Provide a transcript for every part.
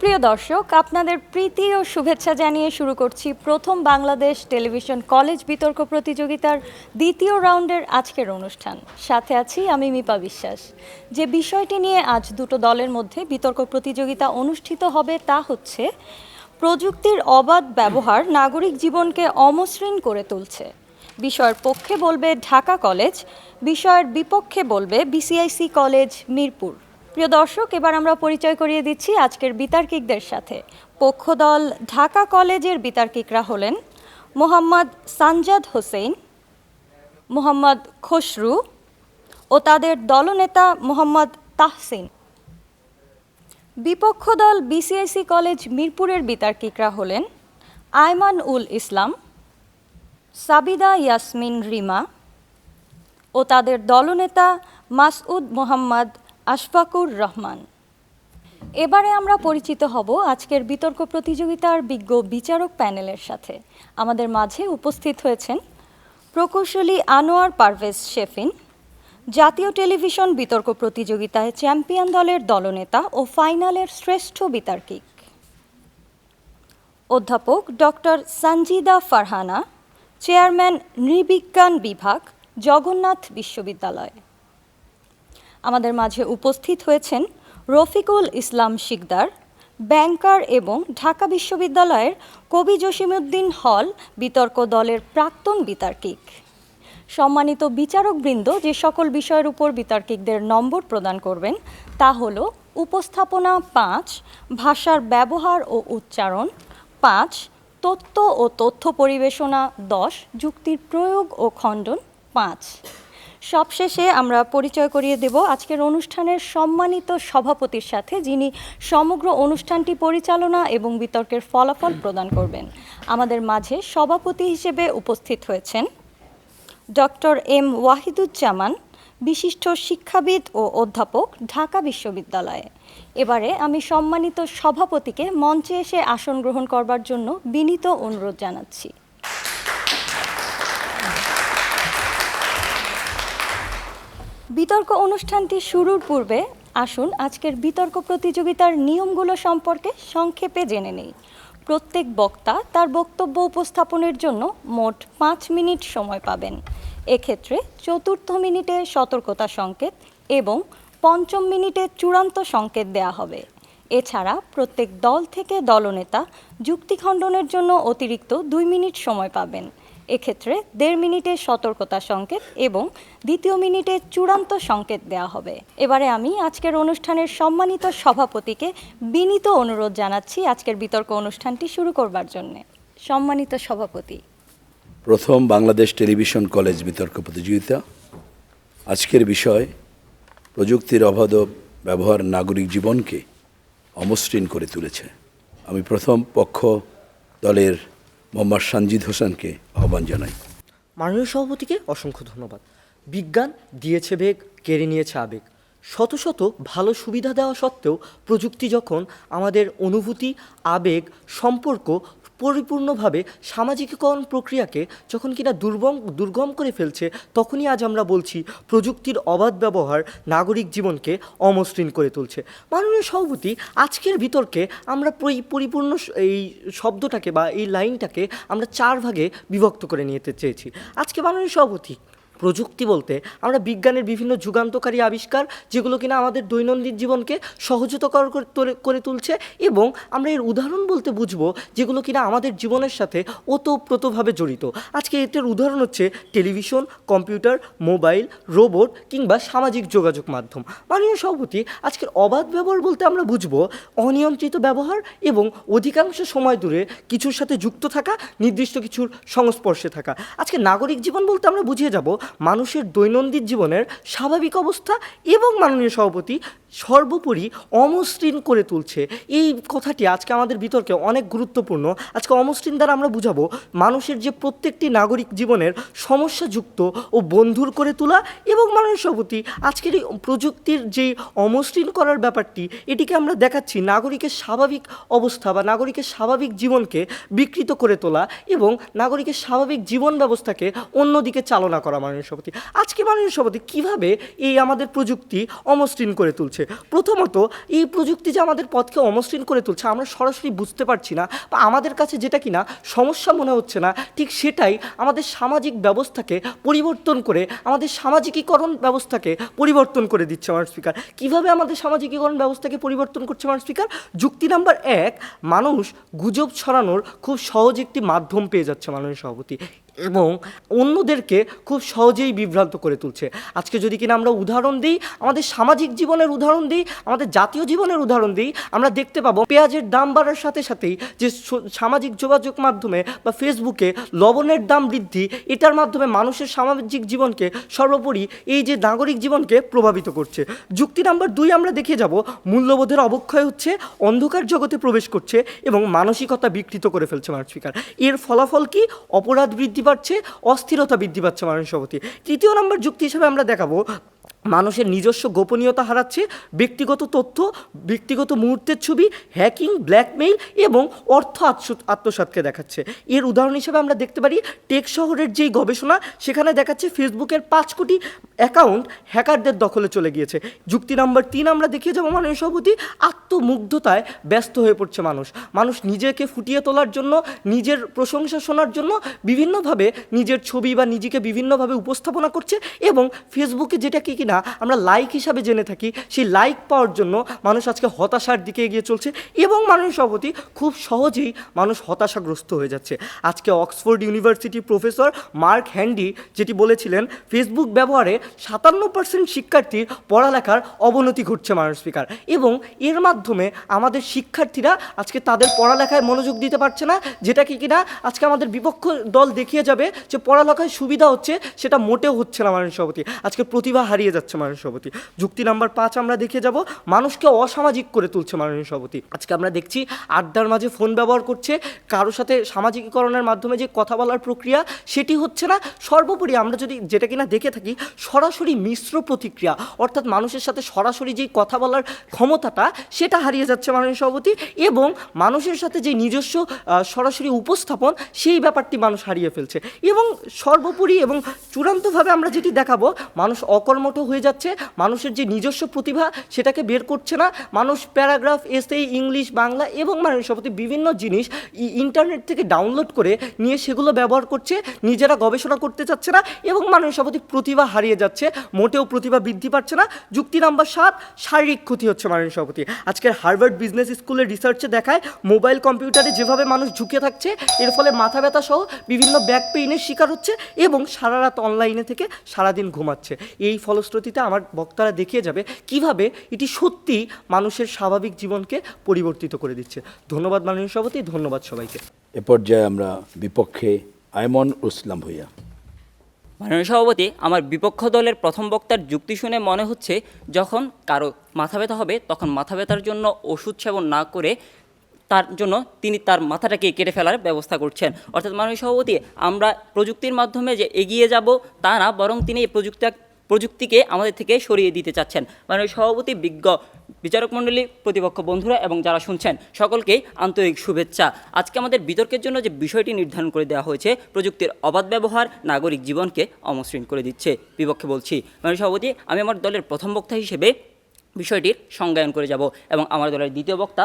সুপ্রিয় দর্শক, আপনাদের প্রীতি ও শুভেচ্ছা জানিয়ে শুরু করছি প্রথম বাংলাদেশ টেলিভিশন কলেজ বিতর্ক প্রতিযোগিতার দ্বিতীয় রাউন্ডের আজকের অনুষ্ঠান। সাথে আছি আমি মিপা বিশ্বাস। যে বিষয়টি নিয়ে আজ দুটো দলের মধ্যে বিতর্ক প্রতিযোগিতা অনুষ্ঠিত হবে তা হচ্ছে প্রযুক্তির অবাধ ব্যবহার নাগরিক জীবনকে অমসৃণ করে তুলছে। বিষয়ের পক্ষে বলবে ঢাকা কলেজ, বিষয়ের বিপক্ষে বলবে বিসিআইসি কলেজ মিরপুর। প্রিয় দর্শক, এবার আমরা পরিচয় করিয়ে দিচ্ছি আজকের বিতার্কিকদের সাথে। পক্ষ দল ঢাকা কলেজের বিতার্কিকরা হলেন মোহাম্মদ সানজাদ হোসেন, মোহাম্মদ খসরু ও তাদের দলনেতা মোহাম্মদ তাহসিন। বিপক্ষ দল বিসিআইসি কলেজ মিরপুরের বিতার্কিকরা হলেন আয়মান উল ইসলাম, সাবিদা ইয়াসমিন রিমা ও তাদের দলনেতা মাসউদ মোহাম্মদ আশফাকুর রহমান। এবারে আমরা পরিচিত হব আজকের বিতর্ক প্রতিযোগিতার বিজ্ঞ বিচারক প্যানেলের সাথে। আমাদের মাঝে উপস্থিত হয়েছেন প্রকৌশলী আনোয়ার পারভেজ শেফিন, জাতীয় টেলিভিশন বিতর্ক প্রতিযোগিতায় চ্যাম্পিয়ন দলের দলনেতা ও ফাইনালের শ্রেষ্ঠ বিতার্কিক, অধ্যাপক ডক্টর সঞ্জিদা ফারহানা, চেয়ারম্যান নৃবিজ্ঞান বিভাগ, জগন্নাথ বিশ্ববিদ্যালয়। আমাদের মাঝে উপস্থিত হয়েছেন রফিকুল ইসলাম শিকদার, ব্যাংকার এবং ঢাকা বিশ্ববিদ্যালয়ের কবি জসিমউদ্দিন হল বিতর্ক দলের প্রাক্তন বিতার্কিক। সম্মানিত বিচারকবৃন্দ যে সকল বিষয়ের উপর বিতার্কিকদের নম্বর প্রদান করবেন তা হল উপস্থাপনা 5, ভাষার ব্যবহার ও উচ্চারণ 5, তথ্য ও তথ্য পরিবেশনা 10, যুক্তির প্রয়োগ ও খণ্ডন 5। সবশেষে আমরা পরিচয় করিয়ে দেব আজকের অনুষ্ঠানের সম্মানিত সভাপতির সাথে, যিনি সমগ্র অনুষ্ঠানটি পরিচালনা এবং বিতর্কের ফলাফল প্রদান করবেন। আমাদের মাঝে সভাপতি হিসেবে উপস্থিত হয়েছেন ডক্টর এম ওয়াহিদুজ্জামান, বিশিষ্ট শিক্ষাবিদ ও অধ্যাপক, ঢাকা বিশ্ববিদ্যালয়ে। এবারে আমি সম্মানিত সভাপতিকে মঞ্চে এসে আসন গ্রহণ করবার জন্য বিনীত অনুরোধ জানাচ্ছি। বিতর্ক অনুষ্ঠানটি শুরুর পূর্বে আসুন আজকের বিতর্ক প্রতিযোগিতার নিয়মগুলো সম্পর্কে সংক্ষেপে জেনে নেই। প্রত্যেক বক্তা তার বক্তব্য উপস্থাপনের জন্য মোট 5 মিনিট সময় পাবেন। এক্ষেত্রে চতুর্থ মিনিটে সতর্কতা সংকেত এবং পঞ্চম মিনিটে চূড়ান্ত সংকেত দেয়া হবে। এছাড়া প্রত্যেক দল থেকে দলনেতা যুক্তি খণ্ডনের জন্য অতিরিক্ত 2 মিনিট সময় পাবেন। এক্ষেত্রে 1.5 মিনিটে সতর্কতা সংকেত এবং দ্বিতীয় মিনিটে চূড়ান্ত সংকেত দেওয়া হবে। এবারে আমি আজকের অনুষ্ঠানের সম্মানিত সভাপতিকে বিনীত অনুরোধ জানাচ্ছি আজকের বিতর্ক অনুষ্ঠানটি শুরু করবার জন্য। সম্মানিত সভাপতি। প্রথম বাংলাদেশ টেলিভিশন কলেজ বিতর্ক প্রতিযোগিতা, আজকের বিষয় প্রযুক্তির অবাধ ব্যবহার নাগরিক জীবনকে অমসৃণ করে তুলেছে। আমি প্রথম পক্ষ দলের মোহাম্মদ সানজিদ হোসেনকে আহ্বান জানাই। মাননীয় সভাপতিকে অসংখ্য ধন্যবাদ। বিজ্ঞান দিয়েছে বেগ, কেড়ে নিয়েছে আবেগ। শত শত ভালো সুবিধা দেওয়া সত্ত্বেও প্রযুক্তি যখন আমাদের অনুভূতি, আবেগ, সম্পর্ক পরিপূর্ণভাবে সামাজিকীকরণ প্রক্রিয়াকে যখন কিনা দুর্গম করে ফেলছে, তখনই আজ আমরা বলছি প্রযুক্তির অবাধ ব্যবহার নাগরিক জীবনকে অমসৃণ করে তুলছে। মাননীয় সভাপতি, আজকের বিতর্কে আমরা পরিপূর্ণ এই শব্দটাকে বা এই লাইনটাকে আমরা 4 ভাগে বিভক্ত করে নিতে চেয়েছি। আজকে মাননীয় সভাপতি, প্রযুক্তি বলতে আমরা বিজ্ঞানের বিভিন্ন যুগান্তকারী আবিষ্কার, যেগুলো কিনা আমাদের দৈনন্দিন জীবনকে সহজতর করে তুলছে, এবং আমরা এর উদাহরণ বলতে বুঝবো যেগুলো কিনা আমাদের জীবনের সাথে ওতপ্রোতভাবে জড়িত। আজকে এটার উদাহরণ হচ্ছে টেলিভিশন, কম্পিউটার, মোবাইল, রোবট কিংবা সামাজিক যোগাযোগ মাধ্যম। মাননীয় সভাপতি, আজকের অবাধ ব্যবহার বলতে আমরা বুঝবো অনিয়ন্ত্রিত ব্যবহার এবং অধিকাংশ সময় দূরে কিছুর সাথে যুক্ত থাকা, নির্দিষ্ট কিছুর সংস্পর্শে থাকা। আজকে নাগরিক জীবন বলতে আমরা বুঝিয়ে যাব মানুষের দৈনন্দিন জীবনের স্বাভাবিক অবস্থা এবং মাননীয় সভাপতি সর্বোপরি অমসৃণ করে তুলছে। এই কথাটি আজকে আমাদের বিতর্কে অনেক গুরুত্বপূর্ণ। আজকে অমসৃণ দ্বারা আমরা বুঝাবো মানুষের যে প্রত্যেকটি নাগরিক জীবনের সমস্যাযুক্ত ও বন্ধুর করে তোলা, এবং মাননীয় সভাপতি আজকের এই প্রযুক্তির যেই অমসৃণ করার ব্যাপারটি, এটিকে আমরা দেখাচ্ছি নাগরিকের স্বাভাবিক অবস্থা বা নাগরিকের স্বাভাবিক জীবনকে বিকৃত করে তোলা এবং নাগরিকের স্বাভাবিক জীবন ব্যবস্থাকে অন্যদিকে চালনা করা। মাননীয় সভাপতি, আজকে মাননীয় সভাপতি কীভাবে এই আমাদের প্রযুক্তি অমসৃণ করে তুলছে তুলছে। প্রথমত এই প্রযুক্তি যে আমাদের পথকে অমসৃণ করে তুলছে আমরা সরাসরি বুঝতে পারছি না, বা আমাদের কাছে যেটা কিনা সমস্যা মনে হচ্ছে না, ঠিক সেটাই আমাদের সামাজিক ব্যবস্থাকে পরিবর্তন করে, আমাদের সামাজিকীকরণ ব্যবস্থাকে পরিবর্তন করে দিচ্ছে আমার স্পিকার। কীভাবে আমাদের সামাজিকীকরণ ব্যবস্থাকে পরিবর্তন করছে আমার স্পিকার? যুক্তি নাম্বার 1, মানুষ গুজব ছড়ানোর খুব সহজ একটি মাধ্যম পেয়ে যাচ্ছে মাননীয় সভাপতি, এবং অন্যদেরকে খুব সহজেই বিভ্রান্ত করে তুলছে। আজকে যদি কিনা আমরা উদাহরণ দিই, আমাদের সামাজিক জীবনের উদাহরণ দিই, আমাদের জাতীয় জীবনের উদাহরণ দিই, আমরা দেখতে পাবো পেঁয়াজের দাম বাড়ার সাথে সাথেই যে সামাজিক যোগাযোগ মাধ্যমে বা ফেসবুকে লবণের দাম বৃদ্ধি, এটার মাধ্যমে মানুষের সামাজিক জীবনকে, সর্বোপরি এই যে নাগরিক জীবনকে প্রভাবিত করছে। যুক্তি নাম্বার 2 আমরা দেখে যাব, মূল্যবোধের অবক্ষয় হচ্ছে, অন্ধকার জগতে প্রবেশ করছে এবং মানসিকতা বিকৃত করে ফেলছে মাননীয় স্পিকার। এর ফলাফল কি? অপরাধ বৃদ্ধি পাচ্ছে, অস্থিরতা বৃদ্ধি পাচ্ছে মাননীয় সভাপতি। তৃতীয় নম্বর যুক্তি হিসেবে আমরা দেখাবো, মানুষের নিজস্ব গোপনীয়তা হারাচ্ছে, ব্যক্তিগত তথ্য, ব্যক্তিগত মুহূর্তের ছবি, হ্যাকিং, ব্ল্যাকমেইল এবং অর্থ আত্মসাৎকে দেখাচ্ছে। এর উদাহরণ হিসেবে আমরা দেখতে পারি টেক শহরের যেই গবেষণা, সেখানে দেখাচ্ছে ফেসবুকের 5 কোটি অ্যাকাউন্ট হ্যাকারদের দখলে চলে গিয়েছে। যুক্তি নাম্বার 3 আমরা দেখিয়ে যাবো মাননীয় সভাপতি, আত্মমুগ্ধতায় ব্যস্ত হয়ে পড়ছে মানুষ নিজেকে ফুটিয়ে তোলার জন্য, নিজের প্রশংসা শোনার জন্য বিভিন্নভাবে নিজের ছবি বা নিজেকে বিভিন্নভাবে উপস্থাপনা করছে, এবং ফেসবুকে যেটাকে কিনা আমরা লাইক হিসাবে জেনে থাকি, সেই লাইক পাওয়ার জন্য মানুষ আজকে হতাশার দিকে এগিয়ে চলছে, এবং মাননীয় সভাপতি খুব সহজেই মানুষ হতাশাগ্রস্ত হয়ে যাচ্ছে। আজকে Oxford university professor mark handy যেটি বলেছিলেন, ফেসবুক ব্যবহারে 57% শিক্ষার্থীর পড়ালেখার অবনতি ঘটছে মাননীয় স্পিকার, এবং এর মাধ্যমে আমাদের শিক্ষার্থীরা আজকে তাদের পড়ালেখায় মনোযোগ দিতে পারছে না, যেটাকে কিনা আজকে আমাদের বিপক্ষ দল দেখিয়ে যাবে যে পড়ালেখায় সুবিধা হচ্ছে, সেটা মোটেও হচ্ছে না মাননীয় সভাপতি। আজকে প্রতিভা হারিয়ে যাচ্ছে মাননীয় সভাপতি। যুক্তি নাম্বার 5 আমরা দেখে যাব, মানুষকে অসামাজিক করে তুলছে মাননীয় সভাপতি। আজকে আমরা দেখছি আড্ডার মাঝে ফোন ব্যবহার করছে, কারোর সাথে সামাজিকীকরণের মাধ্যমে যে কথা বলার প্রক্রিয়া সেটি হচ্ছে না। সর্বোপরি আমরা যদি যেটা কিনা দেখে থাকি, সরাসরি মিশ্র প্রতিক্রিয়া, অর্থাৎ মানুষের সাথে সরাসরি যেই কথা বলার ক্ষমতাটা, সেটা হারিয়ে যাচ্ছে মাননীয় সভাপতি, এবং মানুষের সাথে যে নিজস্ব সরাসরি উপস্থাপন, সেই ব্যাপারটি মানুষ হারিয়ে ফেলছে। এবং সর্বোপরি এবং চূড়ান্তভাবে আমরা যেটি দেখাবো, মানুষ অকর্মঠ হয়ে যাচ্ছে, মানুষের যে নিজস্ব প্রতিভা সেটাকে বের করছে না। মানুষ প্যারাগ্রাফ, এসে, ইংলিশ, বাংলা এবং মাননীয় সভাপতি বিভিন্ন জিনিস ইন্টারনেট থেকে ডাউনলোড করে নিয়ে সেগুলো ব্যবহার করছে, নিজেরা গবেষণা করতে চাচ্ছে না, এবং মাননীয় সভাপতি প্রতিভা হারিয়ে যাচ্ছে, মোটেও প্রতিভা বৃদ্ধি পাচ্ছে না। যুক্তি নাম্বার 7, শারীরিক ক্ষতি হচ্ছে মাননীয় সভাপতি। আজকের হার্ভার্ড বিজনেস স্কুলের রিসার্চে দেখায়, মোবাইল কম্পিউটারে যেভাবে মানুষ ঝুঁকে থাকছে, এর ফলে মাথা ব্যথা সহ বিভিন্ন ব্যাক পেইনের শিকার হচ্ছে, এবং সারা রাত অনলাইনে থেকে সারাদিন ঘুমাচ্ছে। এই ফলশ্রুতিতে আমার বক্তারা দেখিয়ে যাবে কিভাবে এটি সত্যি মানুষের স্বাভাবিক জীবনকে পরিবর্তিত করে দিচ্ছে। ধন্যবাদ মাননীয় সভাপতি, ধন্যবাদ সবাইকে। এ পর্যায়ে আমরা বিপক্ষে আয়মন ইসলাম ভূঁইয়া। মাননীয় সভাপতি, আমার বিপক্ষ দলের প্রথম বক্তার যুক্তি শুনে মনে হচ্ছে, যখন কারো মাথা ব্যথা হবে তখন মাথা ব্যথার জন্য ওষুধ সেবন না করে তার জন্য তিনি তার মাথাটাকে কেটে ফেলার ব্যবস্থা করছেন। অর্থাৎ মাননীয় সভাপতি, আমরা প্রযুক্তির মাধ্যমে যে এগিয়ে যাব তা না, বরং তিনি এই প্রযুক্তিকে আমাদের থেকে সরিয়ে দিতে চাচ্ছেন। মাননীয় সভাপতি, বিজ্ঞ বিচারক মণ্ডলী, প্রতিপক্ষ বন্ধুরা এবং যারা শুনছেন সকলকেই আন্তরিক শুভেচ্ছা। আজকে আমাদের বিতর্কের জন্য যে বিষয়টি নির্ধারণ করে দেওয়া হয়েছে, প্রযুক্তির অবাধ ব্যবহার নাগরিক জীবনকে অমসৃণ করে দিচ্ছে, বিপক্ষে বলছি। মাননীয় সভাপতি, আমি আমার দলের প্রথম বক্তা হিসেবে বিষয়টির সংজ্ঞায়ন করে যাব, এবং আমার দলের দ্বিতীয় বক্তা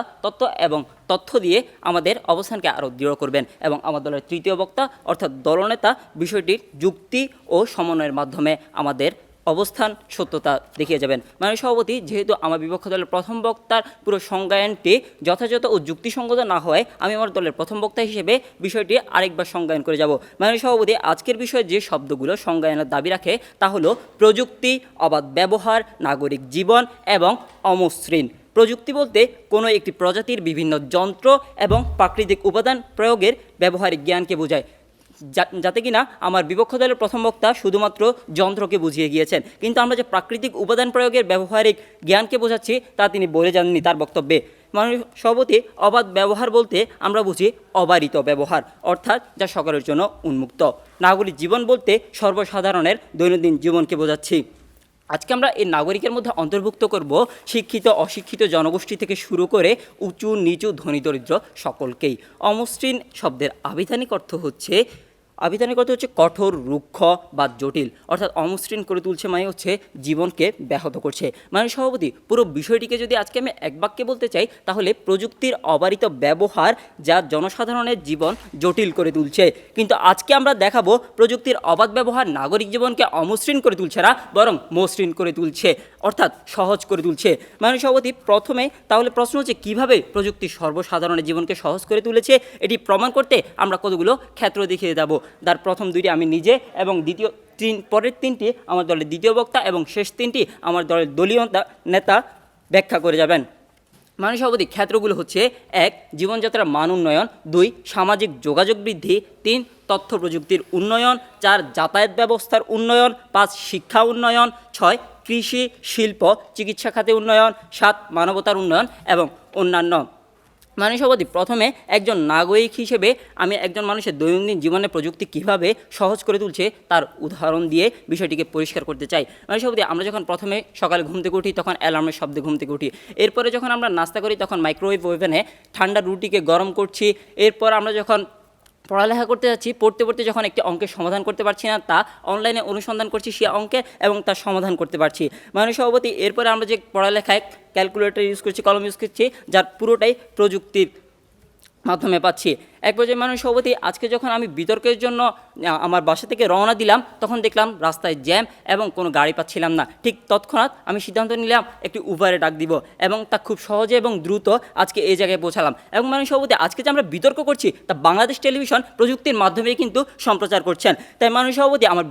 তথ্য দিয়ে আমাদের অবস্থানকে আরও দৃঢ় করবেন, এবং আমার দলের তৃতীয় বক্তা অর্থাৎ দলনেতা বিষয়টির যুক্তি ও সমন্বয়ের মাধ্যমে আমাদের অবস্থান সত্যতা দেখিয়ে যাবেন। মাননীয় সভাপতি, যেহেতু আমার বিপক্ষ দলের প্রথম বক্তার পুরো সংজ্ঞায়নটি যথাযথ ও যুক্তিসঙ্গত না হওয়ায় আমি আমার দলের প্রথম বক্তা হিসেবে বিষয়টি আরেকবার সংজ্ঞায়ন করে যাব। মাননীয় সভাপতি, আজকের বিষয়ে যে শব্দগুলো সংজ্ঞায়নের দাবি রাখে তা হলো প্রযুক্তি, অবাধ ব্যবহার, নাগরিক জীবন এবং অমসৃণ। প্রযুক্তি বলতে কোনো একটি প্রজাতির বিভিন্ন যন্ত্র এবং প্রাকৃতিক উপাদান প্রয়োগের ব্যবহারিক জ্ঞানকে বোঝায়, যাতে কিনা আমার বিপক্ষ দলের প্রথম বক্তা শুধুমাত্র যন্ত্রকে বুঝিয়ে গিয়েছেন, কিন্তু আমরা যে প্রাকৃতিক উপাদান প্রয়োগের ব্যবহারিক জ্ঞানকে বোঝাচ্ছি তা তিনি বলে যাননি তার বক্তব্যে। মাননীয় সভাপতি, অবাধ ব্যবহার বলতে আমরা বুঝি অবারিত ব্যবহার, অর্থাৎ যা সকলের জন্য উন্মুক্ত। নাগরিক জীবন বলতে সর্বসাধারণের দৈনন্দিন জীবনকে বোঝাচ্ছি। আজকে আমরা এই নাগরিকের মধ্যে অন্তর্ভুক্ত করব শিক্ষিত, অশিক্ষিত জনগোষ্ঠী থেকে শুরু করে উঁচু নিচু, ধনী দরিদ্র সকলকেই। অমসৃণ শব্দের আবিধানিক অর্থ হচ্ছে আবিধানিক অর্থ হচ্ছে কঠোর, রুক্ষ বা জটিল, অর্থাৎ অমসৃণ করে তুলছে মানে হচ্ছে জীবনকে ব্যাহত করছে। মানে সভাপতি, পুরো বিষয়টিকে যদি আজকে আমি এক বাক্যে বলতে চাই তাহলে প্রযুক্তির অবারিত ব্যবহার যা জনসাধারণের জীবন জটিল করে তুলছে। কিন্তু আজকে আমরা দেখাবো প্রযুক্তির অবাধ ব্যবহার নাগরিক জীবনকে অমসৃণ করে তুলছে না, বরং মসৃণ করে তুলছে, অর্থাৎ সহজ করে তুলছে। মানে সভাপতি, প্রথমে তাহলে প্রশ্ন হচ্ছে কিভাবে প্রযুক্তি সর্বসাধারণের জীবনকে সহজ করে তুলেছে এটি প্রমাণ করতে আমরা কতগুলো ক্ষেত্র দেখিয়ে দেব। তার প্রথম দুইটি আমি নিজে এবং পরের তিনটি আমার দলের দ্বিতীয় বক্তা এবং শেষ তিনটি আমার দলের দলীয় নেতা ব্যাখ্যা করে যাবেন। মানে সভাপতি, ক্ষেত্রগুলো হচ্ছে: 1. জীবনযাত্রার মান উন্নয়ন, 2. সামাজিক যোগাযোগ বৃদ্ধি, 3. তথ্য প্রযুক্তির উন্নয়ন, 4. যাতায়াত ব্যবস্থার উন্নয়ন, 5. শিক্ষা উন্নয়ন, 6. কৃষি, শিল্প, চিকিৎসা খাতে উন্নয়ন, 7. মানবতার উন্নয়ন এবং অন্যান্য। মানে সভাপতি, প্রথমে একজন নাগরিক হিসেবে আমি একজন মানুষের দৈনন্দিন জীবনে প্রযুক্তি কীভাবে সহজ করে তুলছে তার উদাহরণ দিয়ে বিষয়টিকে পরিষ্কার করতে চাই। মানে সভাপতি, আমরা যখন প্রথমে সকালে ঘুম থেকে উঠি তখন অ্যালার্মের শব্দে ঘুম থেকে উঠি। এরপরে যখন আমরা নাস্তা করি তখন মাইক্রোওয়েভ ওভেনে ঠান্ডা রুটিকে গরম করছি। এরপর আমরা যখন পড়ালেখা করতে যাচ্ছি, পড়তে পড়তে যখন একটি অঙ্কের সমাধান করতে পারছি না তা অনলাইনে অনুসন্ধান করছি সে অঙ্কে এবং তার সমাধান করতে পারছি। মানে সভাপতি, এরপরে আমরা যে পড়ালেখায় ক্যালকুলেটর ইউজ করছি, কলম ইউজ করছি, যার পুরোটাই প্রযুক্তির মাধ্যমে পাচ্ছি। এক পর্যায়ে মানুষ সভাপতি, আজকে যখন আমি বিতর্কের জন্য আমার বাসা থেকে রওনা দিলাম তখন দেখলাম রাস্তায় জ্যাম এবং কোনো গাড়ি পাচ্ছিলাম না। ঠিক তৎক্ষণাৎ আমি সিদ্ধান্ত নিলাম একটি উবারে ডাক দিব এবং তা খুব সহজে এবং দ্রুত আজকে এই জায়গায় পৌঁছালাম। এবং মানুষ সভাপতি, আজকে যে আমরা বিতর্ক করছি তা বাংলাদেশ টেলিভিশন প্রযুক্তির মাধ্যমে কিন্তু সম্প্রচার করছেন। তাই মানুষ সভাপতি, আমার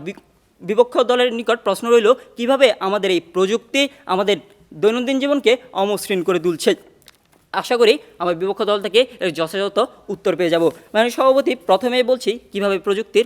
বিপক্ষ দলের নিকট প্রশ্ন রইল কিভাবে আমাদের এই প্রযুক্তি আমাদের দৈনন্দিন জীবনকে অমসৃণ করে তুলছে। আশা করি আমার বিপক্ষ দল থেকে এর যথাযথ উত্তর পেয়ে যাব। মানে সভাপতি, প্রথমেই বলছি কিভাবে প্রযুক্তির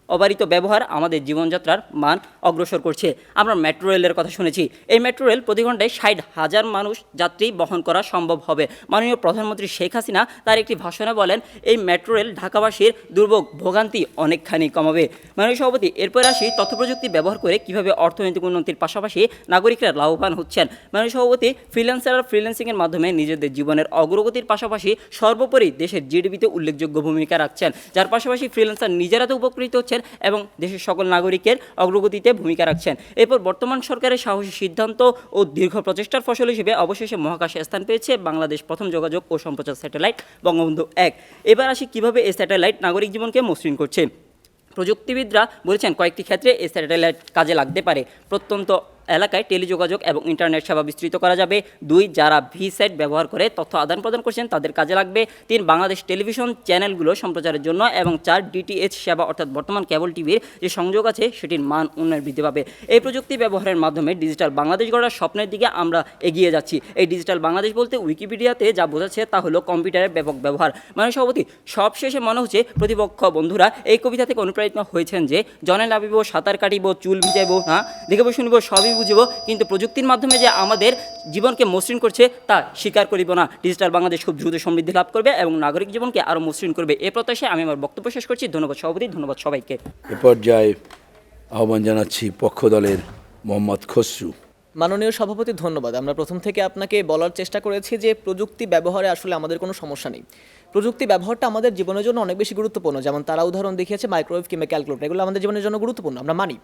অবারিত ব্যবহার আমাদের জীবনযাত্রার মান অগ্রসর করছে। আমরা মেট্রো রেলের কথা শুনেছি। এই মেট্রো রেল প্রতি ঘন্টায় 60,000 মানুষ যাত্রী বহন করা সম্ভব হবে। মাননীয় প্রধানমন্ত্রী শেখ হাসিনা তার একটি ভাষণে বলেন এই মেট্রো রেল ঢাকাবাসীর দুর্ভোগ ভোগান্তি অনেকখানি কমাবে। মাননীয় সভাপতি, এরপর আসি তথ্য প্রযুক্তি ব্যবহার করে কিভাবে অর্থনৈতিক উন্নতির পাশাপাশি নাগরিকরা লাভবান হচ্ছেন। মাননীয় সভাপতি, ফ্রিল্যান্সাররা ফ্রিল্যান্সিংয়ের মাধ্যমে নিজেদের জীবনের অগ্রগতির পাশাপাশি সর্বোপরি দেশের জিডিপিতে উল্লেখযোগ্য ভূমিকা রাখছেন, যার পাশাপাশি ফ্রিল্যান্সার নিজেরা তো উপকৃত হচ্ছেন এবং দেশের সকল নাগরিকের অগ্রগতিতে ভূমিকা রাখছেন। এরপর বর্তমান সরকারের সাহসী সিদ্ধান্ত ও দীর্ঘ প্রচেষ্টার ফসল হিসেবে অবশেষে মহাকাশে স্থান পেয়েছে বাংলাদেশ প্রথম যোগাযোগ ও সম্প্রচার স্যাটেলাইট বঙ্গবন্ধু 1। এবার আসি কিভাবে এই স্যাটেলাইট নাগরিক জীবনকে মসৃণ করছে। প্রযুক্তিবিদরা বলেছেন কয়েকটি ক্ষেত্রে এই স্যাটেলাইট কাজে লাগতে পারে। প্রত্যন্ত এলাকায় টেলিযোগাযোগ এবং ইন্টারনেট সেবা বিস্তৃত করা যাবে। 2, যারা ভিস্যাট ব্যবহার করে তথ্য আদান প্রদান করছেন তাদের কাজে লাগবে। 3, বাংলাদেশ টেলিভিশন চ্যানেলগুলো সম্প্রচারের জন্য এবং 4, ডিটিএইচ সেবা অর্থাৎ বর্তমান কেবল টিভির যে সংযোগ আছে সেটির মান উন্নয়ন বৃদ্ধি পাবে। এই প্রযুক্তি ব্যবহারের মাধ্যমে ডিজিটাল বাংলাদেশ গড়ার স্বপ্নের দিকে আমরা এগিয়ে যাচ্ছি। এই ডিজিটাল বাংলাদেশ বলতে উইকিপিডিয়াতে যা বোঝাচ্ছে তা হলো কম্পিউটারের ব্যাপক ব্যবহার। মানে সভাপতি, সবশেষে মনে হচ্ছে প্রতিপক্ষ বন্ধুরা এই কবিতা থেকে অনুপ্রাণিত হয়েছেন যে জনে নামিব, সাঁতার কাটিব, চুল ভিজাইব, দেখিব শুনিব সবই বুঝিব, কিন্তু প্রযুক্তির মাধ্যমে যে আমাদের জীবনকে মসৃণ করছে তা স্বীকার করিব না। ডিজিটাল বাংলাদেশ খুব দ্রুত সমৃদ্ধি লাভ করবে এবং নাগরিক জীবনকে আরও মসৃণ করবে। এ প্রত্যাশায় আমি আমার বক্তব্য শেষ করছি। ধন্যবাদ সভাপতি, ধন্যবাদ সবাইকে। এ পর্যায়ে আহ্বান জানাচ্ছি পক্ষ দলের মোহাম্মদ খসরু। মাননীয় সভাপতি, ধন্যবাদ। আমরা প্রথম থেকে আপনাকে বলার চেষ্টা করেছি যে প্রযুক্তি ব্যবহারে আসলে আমাদের কোনো সমস্যা নেই। প্রযুক্তি ব্যবহারটা আমাদের জীবনের জন্য অনেক বেশি গুরুত্বপূর্ণ। যেমন তারা উদাহরণ দেখিয়েছে মাইক্রোওয়েভ কিংবা ক্যালকুলেটর, এগুলো আমাদের জীবনের জন্য গুরুত্বপূর্ণ, আমরা মানি।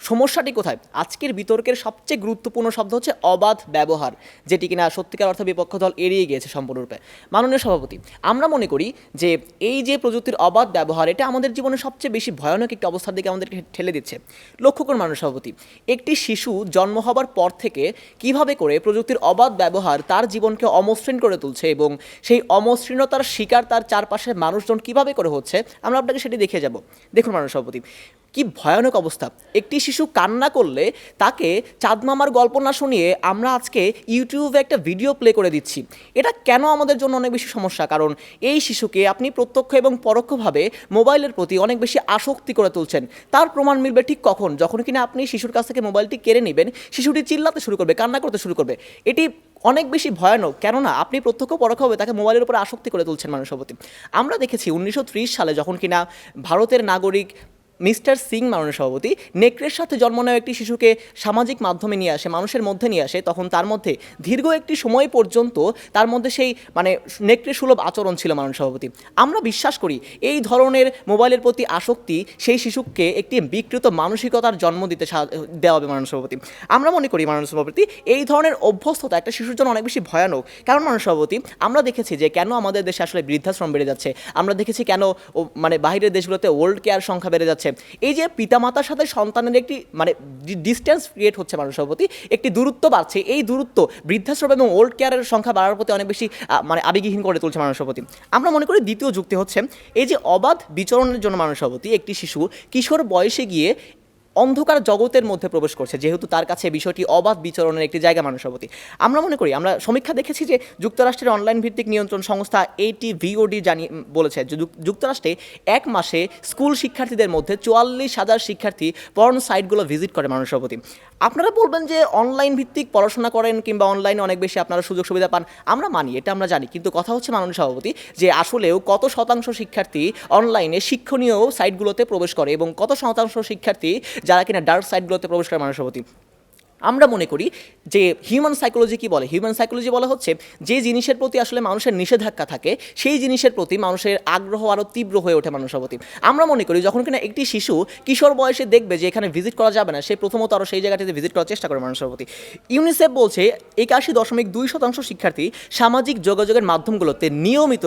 সমস্যাটি কোথায়? আজকের বিতর্কের সবচেয়ে গুরুত্বপূর্ণ শব্দ হচ্ছে অবাধ ব্যবহার, যেটি কিনা সত্যিকার অর্থে বিপক্ষ দল এড়িয়ে গিয়েছে সম্পূর্ণরূপে। মাননীয় সভাপতি, আমরা মনে করি যে এই যে প্রযুক্তির অবাধ ব্যবহার, এটা আমাদের জীবনে সবচেয়ে বেশি ভয়ানক একটি অবস্থার দিকে আমাদেরকে ঠেলে দিচ্ছে। লক্ষ্য করুন মাননীয় সভাপতি, একটি শিশু জন্ম হবার পর থেকে কিভাবে করে প্রযুক্তির অবাধ ব্যবহার তার জীবনকে অমসৃণ করে তুলছে এবং সেই অমসৃণতার শিকার তার চারপাশের মানুষজন কিভাবে করে হচ্ছে, আমরা আপনাকে সেটি দেখিয়ে যাব। দেখুন মাননীয় সভাপতি, কি ভয়ানক অবস্থা। একটি শিশু কান্না করলে তাকে চাঁদমামার গল্প না শুনিয়ে আমরা আজকে ইউটিউবে একটা ভিডিও প্লে করে দিচ্ছি। এটা কেন আমাদের জন্য অনেক বেশি সমস্যা? কারণ এই শিশুকে আপনি প্রত্যক্ষ এবং পরোক্ষভাবে মোবাইলের প্রতি অনেক বেশি আসক্তি করে তুলছেন। তার প্রমাণ মিলবে ঠিক কখন? যখন কিনা আপনি শিশুর কাছ থেকে মোবাইলটি কেড়ে নেবেন, শিশুটি চিল্লাতে শুরু করবে, কান্না করতে শুরু করবে। এটি অনেক বেশি ভয়ানক, কেননা আপনি প্রত্যক্ষ পরোক্ষভাবে তাকে মোবাইলের উপরে আসক্তি করে তুলছেন। মাননীয় সভাপতি, আমরা দেখেছি 1930 সালে যখন কিনা ভারতের নাগরিক মিস্টার সিং মাননীয় সভাপতি নেকড়ের সাথে জন্ম নেওয়া একটি শিশুকে সামাজিক মাধ্যমে নিয়ে আসে, মানুষের মধ্যে নিয়ে আসে, তখন তার মধ্যে দীর্ঘ একটি সময় পর্যন্ত তার মধ্যে সেই নেকড়ে সুলভ আচরণ ছিল মাননীয় সভাপতি। আমরা বিশ্বাস করি এই ধরনের মোবাইলের প্রতি আসক্তি সেই শিশুকে একটি বিকৃত মানসিকতার জন্ম দেওয়া হবে মাননীয় সভাপতি। আমরা মনে করি মাননীয় সভাপতি এই ধরনের অভ্যস্ততা একটা শিশুর জন্য অনেক বেশি ভয়ানক। কারণ মাননীয় সভাপতি আমরা দেখেছি যে কেন আমাদের দেশে আসলে বৃদ্ধাশ্রম বেড়ে যাচ্ছে, আমরা দেখেছি কেন বাইরের দেশগুলোতে ওল্ড কেয়ার সংখ্যা বেড়ে যাচ্ছে। এই যে পিতামাতার সাথে সন্তানের একটি ডিস্টেন্স ক্রিয়েট হচ্ছে মাননীয় সভাপতি, একটি দূরত্ব বাড়ছে, এই দূরত্ব বৃদ্ধাশ্রম এবং ওল্ড কেয়ারের সংখ্যা বাড়ার প্রতি অনেক বেশি আবেগহীন করে তুলছে মাননীয় সভাপতি। আমরা মনে করি দ্বিতীয় যুক্তি হচ্ছে এই যে অবাধ বিচরণের জন্য মাননীয় সভাপতি একটি শিশু কিশোর বয়সে গিয়ে অন্ধকার জগতের মধ্যে প্রবেশ করছে, যেহেতু তার কাছে বিষয়টি অবাধ বিচরণের একটি জায়গা মাননীয় সভাপতি। আমরা মনে করি, আমরা সমীক্ষা দেখেছি যে যুক্তরাষ্ট্রের অনলাইন ভিত্তিক নিয়ন্ত্রণ সংস্থা ATVOD বলেছে যে যুক্তরাষ্ট্রে এক মাসে স্কুল শিক্ষার্থীদের মধ্যে 44,000 শিক্ষার্থী পর্ন সাইটগুলো ভিজিট করে মাননীয় সভাপতি। আপনারা বলবেন যে অনলাইন ভিত্তিক পড়াশোনা করেন কিংবা অনলাইনে অনেক বেশি আপনারা সুযোগ সুবিধা পান, আমরা মানি, এটা আমরা জানি, কিন্তু কথা হচ্ছে মাননীয় সভাপতি যে আসলেও কত শতাংশ শিক্ষার্থী অনলাইনে শিক্ষণীয় সাইটগুলোতে প্রবেশ করে এবং কত শতাংশ শিক্ষার্থী যারা কিনা ডার্ক সাইটগুলোতে প্রবেশ করে মাননীয় সভাপতি। আমরা মনে করি যে হিউম্যান সাইকোলজি কী বলে, হিউম্যান সাইকোলজি বলা হচ্ছে যে জিনিসের প্রতি আসলে মানুষের নিষেধাজ্ঞা থাকে সেই জিনিসের প্রতি মানুষের আগ্রহ আরও তীব্র হয়ে ওঠে মাননীয় সভাপতি। আমরা মনে করি যখন কিনা একটি শিশু কিশোর বয়সে দেখবে যে এখানে ভিজিট করা যাবে না, সে প্রথমত আরও সেই জায়গাটিতে ভিজিট করার চেষ্টা করে মাননীয় সভাপতি। ইউনিসেফ বলছে 81.2% শিক্ষার্থী সামাজিক যোগাযোগের মাধ্যমগুলোতে নিয়মিত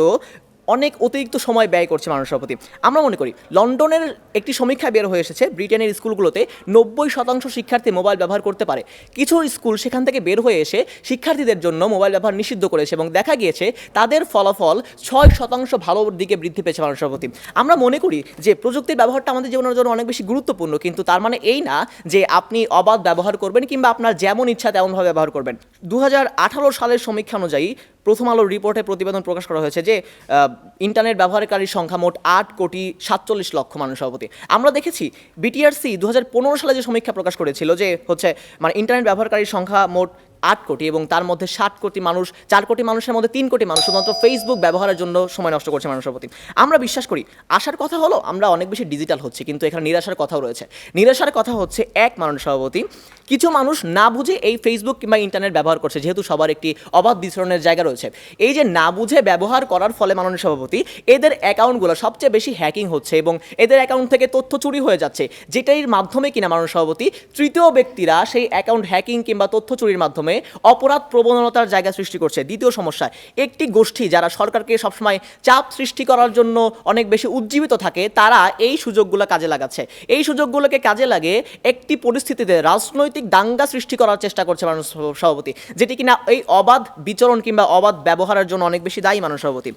অনেক অতিরিক্ত সময় ব্যয় করছে মাননীয় সভাপতি। আমরা মনে করি লন্ডনের একটি সমীক্ষা বের হয়ে এসেছে, ব্রিটেনের স্কুলগুলোতে 90% শিক্ষার্থী মোবাইল ব্যবহার করতে পারে। কিছু স্কুল সেখান থেকে বের হয়ে এসে শিক্ষার্থীদের জন্য মোবাইল ব্যবহার নিষিদ্ধ করেছে এবং দেখা গিয়েছে তাদের ফলাফল 6% ভালোর দিকে বৃদ্ধি পেয়েছে মাননীয় সভাপতি। আমরা মনে করি যে প্রযুক্তির ব্যবহারটা আমাদের জীবনের জন্য অনেক বেশি গুরুত্বপূর্ণ, কিন্তু তার মানে এই না যে আপনি অবাধ ব্যবহার করবেন কিংবা আপনার যেমন ইচ্ছা তেমনভাবে ব্যবহার করবেন। 2018 সালের সমীক্ষা অনুযায়ী প্রথম আলোর রিপোর্টে প্রতিবেদন প্রকাশ করা হয়েছে যে ইন্টারনেট ব্যবহারকারীর সংখ্যা মোট 8,47,00,000 মাননীয় সভাপতি। আমরা দেখেছি BTRC 2015 সালে যে সমীক্ষা প্রকাশ করেছিল যে ইন্টারনেট ব্যবহারকারীর সংখ্যা মোট 8 কোটি এবং তার মধ্যে 60 কোটি মানুষ, 4 কোটি মানুষের মধ্যে 3 কোটি মানুষ শুধুমাত্র ফেসবুক ব্যবহারের জন্য সময় নষ্ট করছে মাননীয় সভাপতি। আমরা বিশ্বাস করি আশার কথা হলো আমরা অনেক বেশি ডিজিটাল হচ্ছি, কিন্তু এখানে নিরাশার কথাও রয়েছে। নিরাশার কথা হচ্ছে মাননীয় সভাপতি, কিছু মানুষ না বুঝে এই ফেসবুক কিংবা ইন্টারনেট ব্যবহার করছে, যেহেতু সবার একটি অবাধ বিচরণের জায়গা রয়েছে। এই যে না বুঝে ব্যবহার করার ফলে মাননীয় সভাপতি এদের অ্যাকাউন্টগুলো সবচেয়ে বেশি হ্যাকিং হচ্ছে এবং এদের অ্যাকাউন্ট থেকে তথ্য চুরি হয়ে যাচ্ছে, যেটার মাধ্যমে কিনা মাননীয় সভাপতি তৃতীয় ব্যক্তিরা সেই অ্যাকাউন্ট হ্যাকিং কিংবা তথ্য চুরির মাধ্যমে অপরাধ প্রবণতার জায়গা সৃষ্টি করছে। দ্বিতীয় সমস্যা, একটি গোষ্ঠী যারা সরকারকে সবসময় চাপ সৃষ্টি করার জন্য অনেক বেশি উজ্জীবিত থাকে, তারা এই সুযোগগুলো কাজে লাগাচ্ছে। এই সুযোগগুলোকে কাজে লাগে একটি পরিস্থিতিতে রাজনৈতিক দাঙ্গা সৃষ্টি করার চেষ্টা করছে মাননীয় সভাপতি, যেটি কিনা এই অবাধ বিচরণ কিংবা অবাধ ব্যবহারের জন্য অনেক বেশি দায়ী মাননীয় সভাপতি।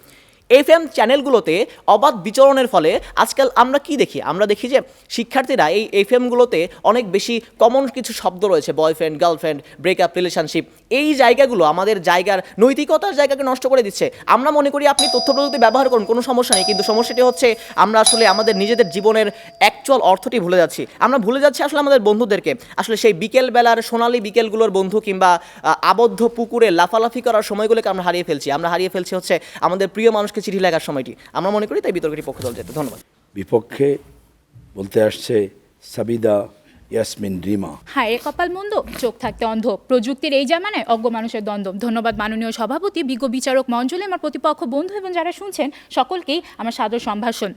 FM চ্যানেলগুলোতে অবাধ বিচরণের ফলে আজকাল আমরা কি দেখি, আমরা দেখি যে শিক্ষার্থীরা এই FMগুলোতে অনেক বেশি কমন কিছু শব্দ রয়েছে, বয়ফ্রেন্ড, গার্লফ্রেন্ড, ব্রেকআপ, রিলেশনশিপ, এই জায়গাগুলো আমাদের জায়গার নৈতিকতার জায়গাকে নষ্ট করে দিচ্ছে। আমরা মনে করি আপনি তথ্য প্রযুক্তি ব্যবহার করুন, কোনো সমস্যা নেই, কিন্তু সমস্যাটি হচ্ছে আমরা আসলে আমাদের নিজেদের জীবনের অ্যাকচুয়াল অর্থটি ভুলে যাচ্ছি। আমরা ভুলে যাচ্ছি আসলে আমাদের বন্ধুদেরকে, আসলে সেই বিকেলবেলার সোনালি বিকেলগুলোর বন্ধু কিংবা আবদ্ধ পুকুরে লাফালাফি করার সময়গুলোকে আমরা হারিয়ে ফেলছি। আমরা হারিয়ে ফেলছি হচ্ছে আমাদের প্রিয় মানুষকে চিঠি লেখার সময়টি। আমরা মনে করি তাই বিতর্কটি পক্ষ দল যেতে। ধন্যবাদ। বিপক্ষে বলতে আসছে সাবিদা ইয়াসমিন রিমা। হায় রে কপাল মন্দ, চোখ থাকতে অন্ধ, প্রযুক্তির এই জামানায় অজ্ঞ মানুষের দ্বন্দ্ব। ধন্যবাদ মাননীয় সভাপতি, বিজ্ঞ বিচারক মঞ্জুলে, আমার প্রতিপক্ষ বন্ধু এবং যারা শুনছেন সকলকেই আমার সাদর সম্ভাষণ।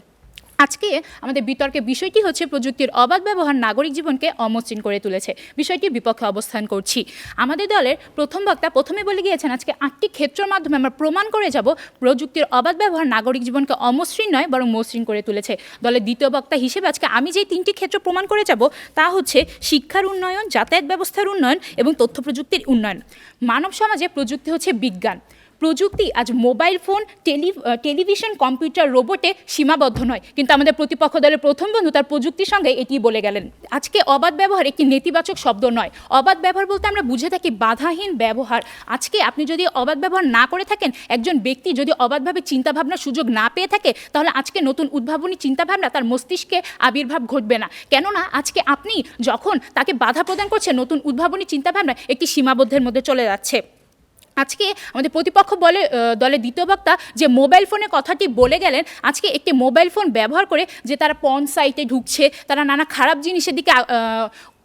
আজকে আমাদের বিতর্কের বিষয়টি হচ্ছে প্রযুক্তির অবাধ ব্যবহার নাগরিক জীবনকে অমসৃণ করে তুলেছে। বিষয়টির বিপক্ষে অবস্থান করছি। আমাদের দলের প্রথম বক্তা প্রথমে বলে গিয়েছেন আজকে 8টি ক্ষেত্রের মাধ্যমে আমরা প্রমাণ করে যাব প্রযুক্তির অবাধ ব্যবহার নাগরিক জীবনকে অমসৃণ নয় বরং মসৃণ করে তুলেছে। দলের দ্বিতীয় বক্তা হিসেবে আজকে আমি যেই 3টি ক্ষেত্র প্রমাণ করে যাব তা হচ্ছে শিক্ষার উন্নয়ন, যাতায়াত ব্যবস্থার উন্নয়ন এবং তথ্য প্রযুক্তির উন্নয়ন। মানব সমাজে প্রযুক্তি হচ্ছে বিজ্ঞান। প্রযুক্তি আজ মোবাইল ফোন, টেলিভিশন, কম্পিউটার, রোবটে সীমাবদ্ধ নয়, কিন্তু আমাদের প্রতিপক্ষ দলের প্রথম বন্ধু তার প্রযুক্তির সঙ্গে এটি বলে গেলেন। আজকে অবাধ ব্যবহার একটি নেতিবাচক শব্দ নয়। অবাধ ব্যবহার বলতে আমরা বুঝে থাকি বাধাহীন ব্যবহার। আজকে আপনি যদি অবাধ ব্যবহার না করে থাকেন, একজন ব্যক্তি যদি অবাধভাবে চিন্তাভাবনার সুযোগ না পেয়ে থাকে, তাহলে আজকে নতুন উদ্ভাবনী চিন্তাভাবনা তার মস্তিষ্কে আবির্ভাব ঘটবে না। কেননা আজকে আপনি যখন তাকে বাধা প্রদান করছেন, নতুন উদ্ভাবনী চিন্তাভাবনা একটি সীমাবদ্ধের মধ্যে চলে যাচ্ছে। আজকে আমাদের প্রতিপক্ষ দলের দ্বিতীয় বক্তা যে মোবাইল ফোনের কথাটি বলে গেলেন, আজকে একটি মোবাইল ফোন ব্যবহার করে যে তারা পর্ন সাইটে ঢুকছে, তারা নানা খারাপ জিনিসের দিকে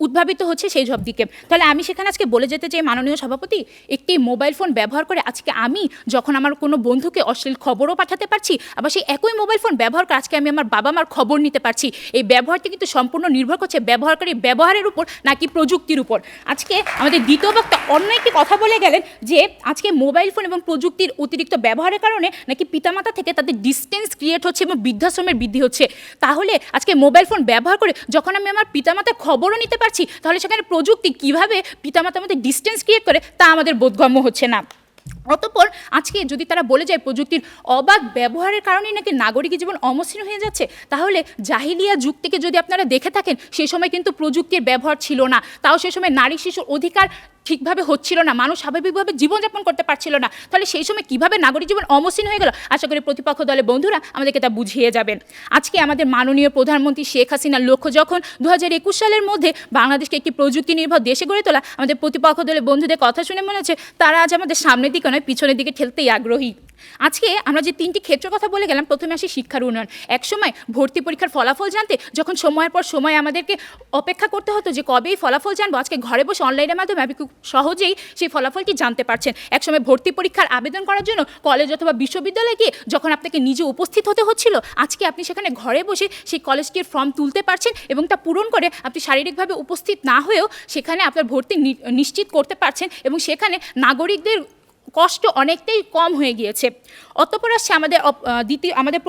উদ্ভাবিত হচ্ছে সেই সব দিকে। তাহলে আমি সেখানে আজকে বলে যেতে চাই মাননীয় সভাপতি, একটি মোবাইল ফোন ব্যবহার করে আজকে আমি যখন আমার কোনো বন্ধুকে অশ্লীল খবরও পাঠাতে পারছি, আবার সেই একই মোবাইল ফোন ব্যবহার করে আজকে আমি আমার বাবা মার খবর নিতে পারছি। এই ব্যবহারটি কিন্তু সম্পূর্ণ নির্ভর করছে ব্যবহারকারী ব্যবহারের উপর নাকি প্রযুক্তির উপর। আজকে আমাদের দ্বিতীয় বক্তা অন্য একটি কথা বলে গেলেন যে আজকে মোবাইল ফোন এবং প্রযুক্তির অতিরিক্ত ব্যবহারের কারণে নাকি পিতামাতা থেকে তাদের ডিস্টেন্স ক্রিয়েট হচ্ছে এবং বৃদ্ধাশ্রমের বৃদ্ধি হচ্ছে। তাহলে আজকে মোবাইল ফোন ব্যবহার করে যখন আমি আমার পিতামাতার খবরও নিতে পারছি, তাহলে সেখানে প্রযুক্তি কিভাবে পিতামাতার মধ্যে ডিস্টেন্স ক্রিয়েট করে তা আমাদের বোধগম্য হচ্ছে না। অতঃপর আজকে যদি তারা বলে যায় প্রযুক্তির অবাধ ব্যবহারের কারণেই নাকি নাগরিক জীবন অমসৃণ হয়ে যাচ্ছে, তাহলে জাহিলিয়া যুগ থেকে যদি আপনারা দেখে থাকেন সেই সময় কিন্তু প্রযুক্তির ব্যবহার ছিল না, তাও সেই সময় নারী শিশুর অধিকার ঠিকভাবে হচ্ছিল না, মানুষ স্বাভাবিকভাবে জীবনযাপন করতে পারছিল না। তাহলে সেই সময় কিভাবে নাগরিক জীবন অমসৃণ হয়ে গেল, আশা করি প্রতিপক্ষ দলের বন্ধুরা আমাদেরকে তা বুঝিয়ে যাবেন। আজকে আমাদের মাননীয় প্রধানমন্ত্রী শেখ হাসিনার লক্ষ্য যখন 2021 সালের মধ্যে বাংলাদেশকে একটি প্রযুক্তি নির্ভর দেশে গড়ে তোলা, আমাদের প্রতিপক্ষ দলের বন্ধুদের কথা শুনে মনে হচ্ছে তারা আজ আমাদের সামনের দিকে নয় পিছনের দিকে ঠেলতেই আগ্রহী। আজকে আমরা যে 3টি ক্ষেত্রের কথা বলে গেলাম, প্রথমে আসি শিক্ষার উন্নয়ন। একসময় ভর্তি পরীক্ষার ফলাফল জানতে যখন সময়ের পর সময় আমাদেরকে অপেক্ষা করতে হতো যে কবেই ফলাফল জানবো, আজকে ঘরে বসে অনলাইনের মাধ্যমে আপনি খুব সহজেই সেই ফলাফলটি জানতে পারছেন। একসময় ভর্তি পরীক্ষার আবেদন করার জন্য কলেজ অথবা বিশ্ববিদ্যালয়ে গিয়ে যখন আপনাকে নিজে উপস্থিত হতে হচ্ছিল, আজকে আপনি সেখানে ঘরে বসে সেই কলেজটির ফর্ম তুলতে পারছেন এবং তা পূরণ করে আপনি শারীরিকভাবে উপস্থিত না হয়েও সেখানে আপনার ভর্তি নিশ্চিত করতে পারছেন এবং সেখানে নাগরিকদের কষ্ট অনেকটাই কম হয়ে গিয়েছে। অতঃপর আসছে আমাদের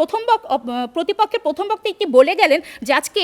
প্রতিপক্ষের প্রথম বক্তা একটি বলে গেলেন যে আজকে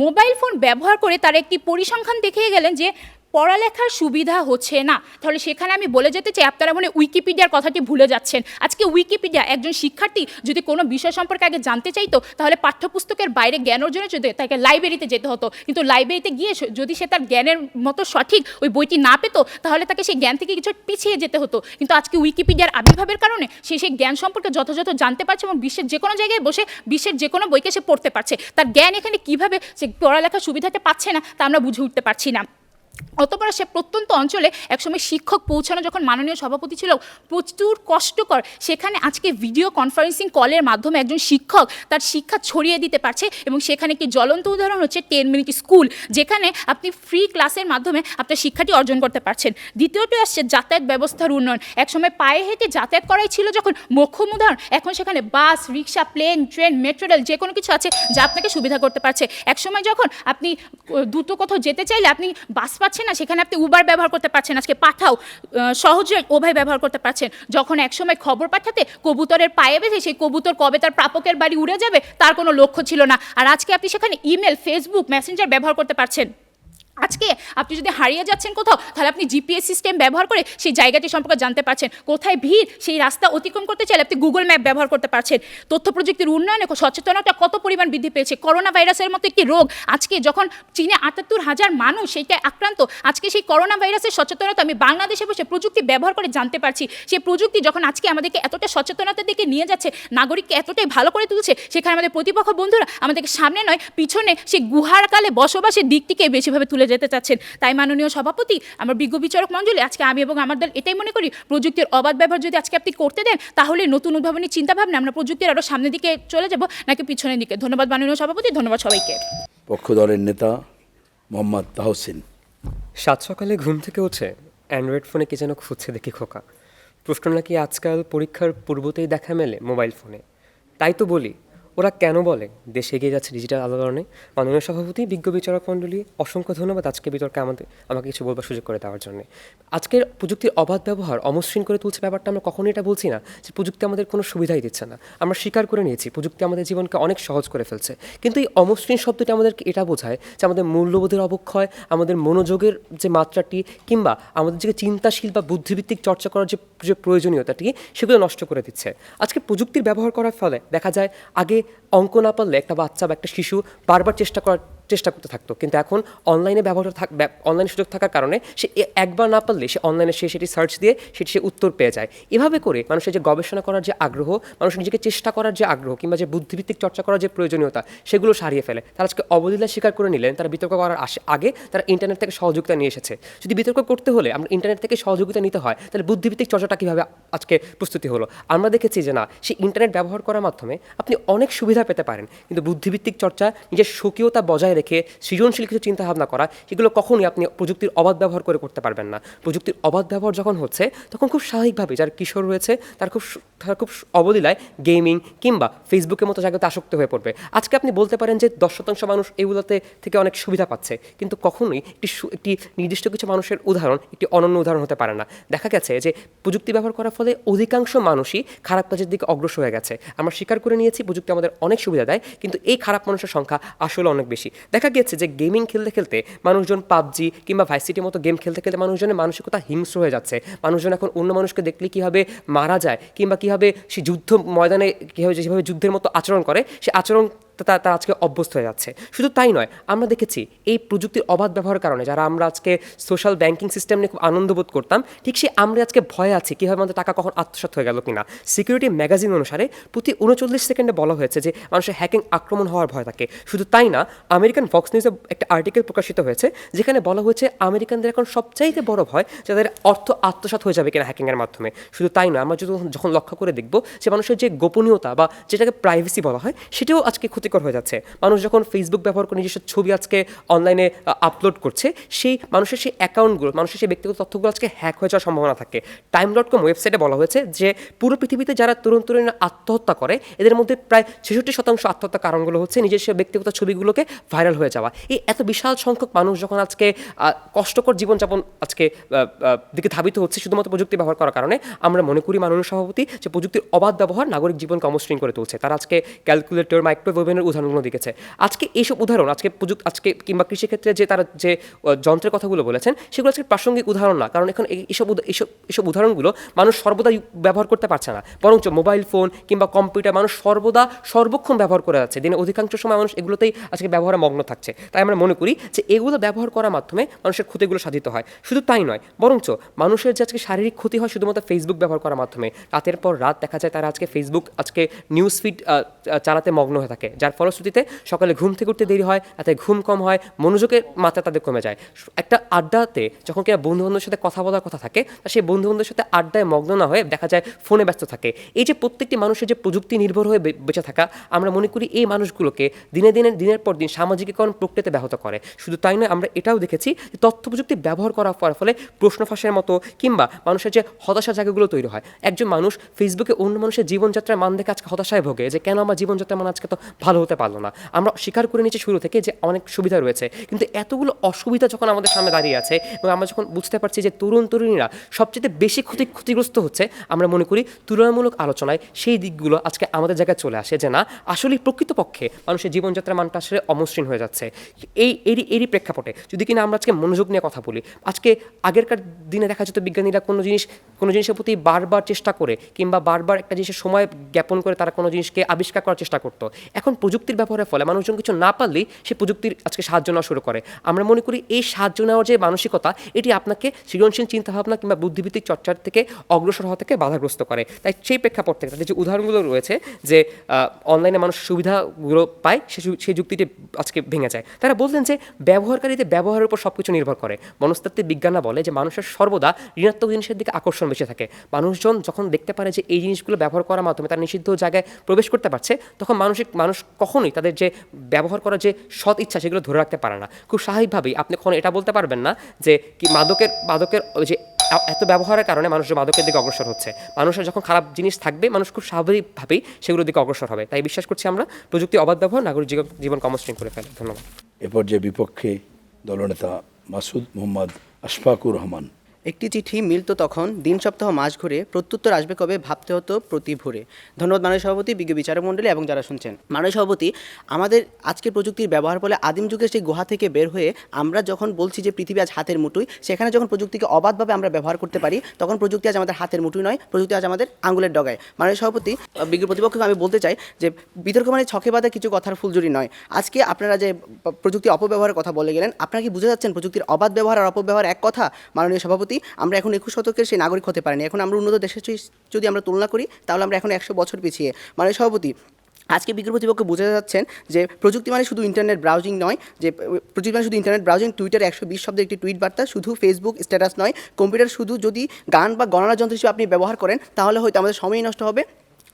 মোবাইল ফোন ব্যবহার করে তারা একটি পরিসংখ্যান দেখিয়ে গেলেন যে পড়ালেখার সুবিধা হচ্ছে না। তাহলে সেখানে আমি বলে যেতে চাই আপনারা মনে উইকিপিডিয়ার কথাটি ভুলে যাচ্ছেন। আজকে উইকিপিডিয়া একজন শিক্ষার্থী যদি কোনো বিষয় সম্পর্কে আগে জানতে চাইতো, তাহলে পাঠ্যপুস্তকের বাইরে জ্ঞান অর্জনের জন্য তাকে লাইব্রেরিতে যেতে হতো, কিন্তু লাইব্রেরিতে গিয়ে যদি সে তার জ্ঞানের মতো সঠিক ওই বইটি না পেত, তাহলে তাকে সেই জ্ঞান থেকে কিছু পিছিয়ে যেতে হতো। কিন্তু আজকে উইকিপিডিয়ার আবির্ভাবের কারণে সে সেই জ্ঞান সম্পর্কে যথাযথ জানতে পারছে এবং বিশ্বের যে কোনো জায়গায় বসে বিশ্বের যে কোনো বইকে সে পড়তে পারছে। তার জ্ঞান এখানে কীভাবে সে পড়ালেখার সুবিধাটা পাচ্ছে না তা আমরা বুঝে উঠতে পারছি না। অতঃপর সে প্রত্যন্ত অঞ্চলে একসময় শিক্ষক পৌঁছানো যখন মাননীয় সভাপতি ছিল প্রচুর কষ্টকর, সেখানে আজকে ভিডিও কনফারেন্সিং কলের মাধ্যমে একজন শিক্ষক তার শিক্ষা ছড়িয়ে দিতে পারছে এবং সেখানে একটি জ্বলন্ত উদাহরণ হচ্ছে 10 মিনিট স্কুল, যেখানে আপনি ফ্রি ক্লাসের মাধ্যমে আপনার শিক্ষাটি অর্জন করতে পারছেন। দ্বিতীয়টি আসছে যাতায়াত ব্যবস্থার উন্নয়ন। একসময় পায়ে হেঁটে যাতায়াত করাই ছিল যখন মোক্ষম উদাহরণ, এখন সেখানে বাস, রিক্সা, প্লেন, ট্রেন, মেট্রো রেল যে কোনো কিছু আছে যা আপনাকে সুবিধা করতে পারছে। একসময় যখন আপনি দ্রুত কোথাও যেতে চাইলে আপনি বাস পাচ্ছেন না, সেখানে আপনি উবার ব্যবহার করতে পারছেন, আজকে পাঠাও সহজে ওভাবে ব্যবহার করতে পারছেন। যখন একসময় খবর পাঠাতে কবুতরের পায়ে বেঁধে সেই কবুতর কবে তার প্রাপকের বাড়ি উড়ে যাবে তার কোনো লক্ষ্য ছিল না, আর আজকে আপনি সেখানে ইমেল, ফেসবুক, মেসেঞ্জার ব্যবহার করতে পারছেন। আজকে আপনি যদি হারিয়ে যাচ্ছেন কোথাও, তাহলে আপনি জিপিএস সিস্টেম ব্যবহার করে সেই জায়গাটি সম্পর্কে জানতে পারছেন। কোথায় ভিড় সেই রাস্তা অতিক্রম করতে চাইলে আপনি গুগল ম্যাপ ব্যবহার করতে পারছেন। তথ্য প্রযুক্তির উন্নয়নে সচেতনতা কত পরিমাণ বৃদ্ধি পেয়েছে। করোনা ভাইরাসের মতো একটি রোগ আজকে যখন চীনে 78,000 মানুষ সেইটায় আক্রান্ত, আজকে সেই করোনা ভাইরাসের সচেতনতা আমি বাংলাদেশে বসে প্রযুক্তি ব্যবহার করে জানতে পারছি। সেই প্রযুক্তি যখন আজকে আমাদেরকে এতটা সচেতনতার দিকে নিয়ে যাচ্ছে, নাগরিককে এতটাই ভালো করে তুলছে, সেখানে আমাদের প্রতিপক্ষ বন্ধুরা আমাদেরকে সামনে নয় পিছনে সেই গুহার কালে বসবাসের দিকটিকে বেশিভাবে তুলে যেতে চাচ্ছেন। তাই মাননীয় সভাপতি, আমার বিজ্ঞ বিচারক মণ্ডলী, আজকে আমি এবং আমার দল এটাই মনে করি প্রযুক্তির অবাধ ব্যবহার যদি আজকে আপনি করতে দেন, তাহলে নতুন উদ্ভাবনী চিন্তাভাবনা আমরা প্রযুক্তির আরও সামনের দিকে চলে যাব নাকি পিছনের দিকে। ধন্যবাদ মাননীয় সভাপতি, ধন্যবাদ সবাইকে। পক্ষ দলের নেতা মোহাম্মদ তাহসিন। সাত সকালে ঘুম থেকে উঠে অ্যান্ড্রয়েড ফোনে কে যেন খুঁজছে দেখি খোকা। প্রশ্ন নাকি আজকাল পরীক্ষার পূর্বতেই দেখা মেলে মোবাইল ফোনে। তাই তো বলি, ওরা কেন বলে দেশ এগিয়ে যাচ্ছে ডিজিটাল আলোড়নে? মাননীয় সভাপতি, বিজ্ঞ বিচারক মণ্ডলী, অসংখ্য ধন্যবাদ আজকে বিতর্কে আমাকে কিছু বলবার সুযোগ করে দেওয়ার জন্য। আজকের প্রযুক্তির অবাধ ব্যবহার অমসৃণ করে তুলছে ব্যাপারটা আমরা কখনোই এটা বলছি না যে প্রযুক্তি আমাদের কোনো সুবিধাই দিচ্ছে না। আমরা স্বীকার করে নিয়েছি প্রযুক্তি আমাদের জীবনকে অনেক সহজ করে ফেলছে, কিন্তু এই অমসৃণ শব্দটি আমাদেরকে এটা বোঝায় যে আমাদের মূল্যবোধের অবক্ষয়, আমাদের মনোযোগের যে মাত্রাটি, কিংবা আমাদের যে চিন্তাশীল বা বুদ্ধিভিত্তিক চর্চা করার যে প্রয়োজনীয়তাটি, সেগুলো নষ্ট করে দিচ্ছে। আজকে প্রযুক্তির ব্যবহার করার ফলে দেখা যায় আগে অঙ্ক না পারলে একটা বাচ্চা বা একটা শিশু বারবার চেষ্টা চেষ্টা করতে থাকতো, কিন্তু এখন অনলাইনে অনলাইনে সুযোগ থাকার কারণে সে একবার না পারলে সে অনলাইনে সেটি সার্চ দিয়ে সে উত্তর পেয়ে যায়। এভাবে করে মানুষের যে গবেষণা করার যে আগ্রহ, মানুষ নিজেকে চেষ্টা করার যে আগ্রহ কিংবা যে বুদ্ধিভিত্তিক চর্চা করার যে প্রয়োজনীয়তা, সেগুলো সারিয়ে ফেলে। তারা আজকে অবলীলা স্বীকার করে নিলেন তারা বিতর্ক করার আগে তারা ইন্টারনেট থেকে সহযোগিতা নিয়ে এসেছে। যদি বিতর্ক করতে হলে আমরা ইন্টারনেট থেকে সহযোগিতা নিতে হয়, তাহলে বুদ্ধিভিত্তিক চর্চাটা কীভাবে আজকে প্রস্তুতি হলো? আমরা দেখেছি যে না, সেই ইন্টারনেট ব্যবহার করার মাধ্যমে আপনি অনেক সুবিধা পেতে পারেন, কিন্তু বুদ্ধিভিত্তিক চর্চা, নিজের স্বকীয়তা বজায় রেখে সৃজনশীল কিছু চিন্তাভাবনা করা, সেগুলো কখনোই আপনি প্রযুক্তির অবাধ ব্যবহার করতে পারবেন না। প্রযুক্তির অবাধ ব্যবহার যখন হচ্ছে, তখন খুব স্বাভাবিকভাবে যার কিশোর রয়েছে তার খুব অবলীলায় গেমিং কিংবা ফেসবুকের মতো জায়গাতে আসক্ত হয়ে পড়বে। আজকে আপনি বলতে পারেন যে 10% মানুষ এগুলোতে থেকে অনেক সুবিধা পাচ্ছে, কিন্তু কখনোই একটি নির্দিষ্ট কিছু মানুষের উদাহরণ একটি অনন্য উদাহরণ হতে পারে না। দেখা গেছে যে প্রযুক্তি ব্যবহার করার ফলে অধিকাংশ মানুষই খারাপ কাজের দিকে অগ্রসর হয়ে গেছে। আমরা স্বীকার করে নিয়েছি প্রযুক্তি আমাদের অনেক সুবিধা দেয়, কিন্তু এই খারাপ মানুষের সংখ্যা আসলে অনেক বেশি। দেখা গেছে যে গেমিং খেলতে খেলতে মানুষজন পাবজি কিংবা ভাইস সিটির মতো গেম খেলতে খেলতে মানুষজনের মানসিকতা হিংস্র হয়ে যাচ্ছে। মানুষজন এখন অন্য মানুষকে দেখলে কীভাবে মারা যায় কিংবা কীভাবে সে যুদ্ধ ময়দানে কীভাবে যেভাবে যুদ্ধের মতো আচরণ করে, সে আচরণ তারা আজকে অভ্যস্ত হয়ে যাচ্ছে। শুধু তাই নয়, আমরা দেখেছি এই প্রযুক্তির অবাধ ব্যবহারের কারণে যারা আমরা আজকে সোশ্যাল ব্যাংকিং সিস্টেম নিয়ে খুব আনন্দ বোধ করতাম, ঠিক সে আমরা আজকে ভয়ে আছি কীভাবে আমাদের টাকা কখন আত্মসাৎ হয়ে গেল কিনা। সিকিউরিটি ম্যাগাজিন অনুসারে প্রতি 39 সেকেন্ডে বলা হয়েছে যে মানুষের হ্যাকিং আক্রমণ হওয়ার ভয় থাকে। শুধু তাই না, আমেরিকান ফক্স নিউজে একটা আর্টিকেল প্রকাশিত হয়েছে যেখানে বলা হয়েছে আমেরিকানদের এখন সবচাইতে বড় ভয় যাদের অর্থ আত্মসাৎ হয়ে যাবে কিনা হ্যাকিংয়ের মাধ্যমে। শুধু তাই নয়, আমরা যখন লক্ষ্য করে দেখব যে মানুষের যে গোপনীয়তা বা যেটাকে প্রাইভেসি বলা হয়, সেটাও আজকে ক্ষতিকর হয়ে যাচ্ছে। মানুষ যখন ফেসবুক ব্যবহার করে নিজস্ব ছবি আজকে অনলাইনে আপলোড করছে, সেই মানুষের সেই অ্যাকাউন্টগুলো, মানুষের সেই ব্যক্তিগত তথ্যগুলো আজকে হ্যাক হয়ে যাওয়ার সম্ভাবনা থাকে। time.com ওয়েবসাইটে বলা হয়েছে যে পুরো পৃথিবীতে যারা তরুণীরা আত্মহত্যা করে, এদের মধ্যে প্রায় 66% আত্মহত্যার কারণগুলো হচ্ছে নিজস্ব ব্যক্তিগত ছবিগুলোকে ভাইরাল হয়ে যাওয়া। এই এত বিশাল সংখ্যক মানুষ যখন আজকে কষ্টকর জীবনযাপন আজকে দিকে ধাবিত হচ্ছে শুধুমাত্র প্রযুক্তি ব্যবহার করার কারণে, আমরা মনে করি মাননীয় সভাপতি যে প্রযুক্তির অবাধ ব্যবহার নাগরিক জীবনকে অমসৃণ করে তুলছে। তারা আজকে ক্যালকুলেটর, মাইক্রোওয়েভ ওভেনের উদাহরণগুলো দিয়েছে। আজকে এইসব উদাহরণ আজকে কিংবা কৃষিক্ষেত্রে যে তারা যে যন্ত্রের কথাগুলো বলেছেন, সেগুলো আজকে প্রাসঙ্গিক উদাহরণ না, কারণ এখন এইসব উদাহরণগুলো মানুষ সর্বদা ব্যবহার করতে পারছে না, বরঞ্চ মোবাইল ফোন কিংবা কম্পিউটার মানুষ সর্বক্ষণ ব্যবহার করে যাচ্ছে। দিনে অধিকাংশ সময় মানুষ এগুলোতেই আজকে ব্যবহারে মগ্ন থাকছে। তাই আমরা মনে করি যে এগুলো ব্যবহার করার মাধ্যমে মানুষের ক্ষতিগুলো সাধিত হয়। শুধু তাই নয়, বরঞ্চ মানুষের যে আজকে শারীরিক ক্ষতি হয় শুধুমাত্র ফেসবুক ব্যবহার করার মাধ্যমে। রাতের পর রাত দেখা যায় তারা আজকে ফেসবুক নিউজ ফিড চালাতে মগ্ন হয়ে থাকে, যার ফলশ্রুতিতে সকালে ঘুম থেকে উঠতে দেরি হয়, তাতে ঘুম কম হয়, মনোযোগের মাত্রা তাদের কমে যায়। একটা আড্ডাতে যখন কিনা বন্ধুবান্ধবের সাথে কথা বলার কথা থাকে, সেই বন্ধুবান্ধবের সাথে আড্ডায় মগ্ন না হয়ে দেখা যায় ফোনে ব্যস্ত থাকে। এই যে প্রত্যেকটি মানুষের যে প্রযুক্তি নির্ভর হয়ে বেঁচে থাকা, আমরা মনে করি এই মানুষগুলোকে দিনের পর দিন সামাজিকীকরণ প্রক্রিয়াতে ব্যাহত করে। শুধু তাই নয়, আমরা এটাও দেখেছি যে তথ্য প্রযুক্তি ব্যবহার করার ফলে প্রশ্ন ফাঁসের মতো কিংবা মানুষের যে হতাশার জায়গাগুলো তৈরি হয়। একজন মানুষ ফেসবুকে অন্য মানুষের জীবনযাত্রার মান দেখে আজকে হতাশায় ভোগে যে কেন আমার জীবনযাত্রার মান আজকে তো ভালো হতে পারলো না। আমরা স্বীকার করে নিয়েছি শুরু থেকে যে অনেক সুবিধা রয়েছে, কিন্তু এতগুলো অসুবিধা যখন আমাদের সামনে দাঁড়িয়ে আছে এবং আমরা যখন বুঝতে পারছি যে তরুণীরা সবচেয়ে বেশি ক্ষতিগ্রস্ত হচ্ছে, আমরা মনে করি তুলনামূলক আলোচনায় সেই দিকগুলো আজকে আমাদের জায়গায় চলে আসে যে না, আসলেই প্রকৃতপক্ষে মানুষের জীবনযাত্রার মানটা আসলে অমসৃণ হয়ে যাচ্ছে। এরই প্রেক্ষাপটে যদি কিনা আমরা আজকে মনোযোগ নিয়ে কথা বলি, আজকে আগেরকার দিনে দেখা যেত বিজ্ঞানীরা কোনো জিনিসের প্রতি বারবার চেষ্টা করে কিংবা বারবার একটা জিনিসের সময় জ্ঞাপন করে তারা কোনো জিনিসকে আবিষ্কার করার চেষ্টা করতো। এখন প্রযুক্তির ব্যবহারের ফলে মানুষজন কিছু না পারলেই সে প্রযুক্তির আজকে সাহায্য নেওয়া শুরু করে। আমরা মনে করি এই সাহায্য নেওয়ার যে মানসিকতা, এটি আপনাকে সৃজনশীল চিন্তাভাবনা কিংবা বুদ্ধিভিত্তিক চর্চার থেকে অগ্রসর হওয়া থেকে বাধাগ্রস্ত করে। তাই সেই প্রেক্ষাপট থেকে তাদের যে উদাহরণগুলো রয়েছে যে অনলাইনে মানুষ সুবিধাগুলো পায়, সেই যুক্তিটি আজকে ভেঙে যায়। তারা বলতেন যে ব্যবহারকারীদের ব্যবহারের উপর সব কিছু নির্ভর করে। মনস্তাত্ত্বিক বিজ্ঞানরা বলে যে মানুষের সর্বদা ঋণাত্মক জিনিসের দিকে আকর্ষণ বেশি থাকে। মানুষজন যখন দেখতে পারে যে এই জিনিসগুলো ব্যবহার করার মাধ্যমে তারা নিষিদ্ধ জায়গায় প্রবেশ করতে পারছে, তখন মানুষ কখনোই তাদের যে ব্যবহার করার যে সৎ ইচ্ছা সেগুলো ধরে রাখতে পারে না। খুব স্বাভাবিকভাবেই আপনি কখনো এটা বলতে পারবেন না যে কি মাদকের যে এত ব্যবহারের কারণে মানুষ মাদকের দিকে অগ্রসর হচ্ছে। মানুষের যখন খারাপ জিনিস থাকবে, মানুষ খুব স্বাভাবিকভাবেই সেগুলোর দিকে অগ্রসর হবে। তাই বিশ্বাস করছি আমরা প্রযুক্তি অবাধ ব্যবহার নাগরিক জীবন কর্মসৃণ করে ফেলে। ধন্যবাদ। এ পর্যায়ে বিপক্ষে দলনেতা মাসুদ মোহাম্মদ আশফাকুর রহমান একটি চিঠি মিলত তখন দিন সপ্তাহ মাস ঘুরে, প্রত্যুত্তর আসবে কবে ভাবতে হতো প্রতি ভোরে। ধন্যবাদ মাননীয় সভাপতি, বিজ্ঞ বিচারক মণ্ডলী এবং যারা শুনছেন। মাননীয় সভাপতি, আমাদের আজকের প্রযুক্তির ব্যবহার ফলে আদিম যুগের সেই গুহা থেকে বের হয়ে আমরা যখন বলছি যে পৃথিবী আজ হাতের মুঠোয়, সেখানে যখন প্রযুক্তিকে অবাধভাবে আমরা ব্যবহার করতে পারি, তখন প্রযুক্তি আজ আমাদের হাতের মুঠোয় নয়, প্রযুক্তি আজ আমাদের আঙুলের ডগায়। মাননীয় সভাপতি, বিজ্ঞ প্রতিপক্ষকে আমি বলতে চাই যে বিতর্ক মানে ছকে বাঁধা কিছু কথার ফুলজুরি নয়। আজকে আপনারা যে প্রযুক্তি অপব্যবহারের কথা বলে গেলেন, আপনারা কি বুঝে যাচ্ছেন প্রযুক্তির অবাধ ব্যবহার আর অপব্যবহার এক কথা? মাননীয় সভাপতি, আমরা এখন 21 শতকের সেই নাগরিক হতে পারিনি। এখন আমরা উন্নত দেশের যদি আমরা তুলনা করি, তাহলে আমরা এখন 100 বছর পিছিয়ে। মাননীয় সভাপতি, আজকে বিজ্ঞ প্রতিপক্ষ বুঝে যাচ্ছেন যে প্রযুক্তি মানে শুধু ইন্টারনেট ব্রাউজিং নয়, যে প্রযুক্তি মানে শুধু ইন্টারনেট ব্রাউজিং, টুইটার 120 শব্দের একটি টুইট বার্তা, শুধু ফেসবুক স্ট্যাটাস নয়, কম্পিউটার শুধু যদি গান বা গণনা যন্ত্র হিসেবে আপনি ব্যবহার করেন, তাহলে হয়তো আমাদের সময় নষ্ট হবে,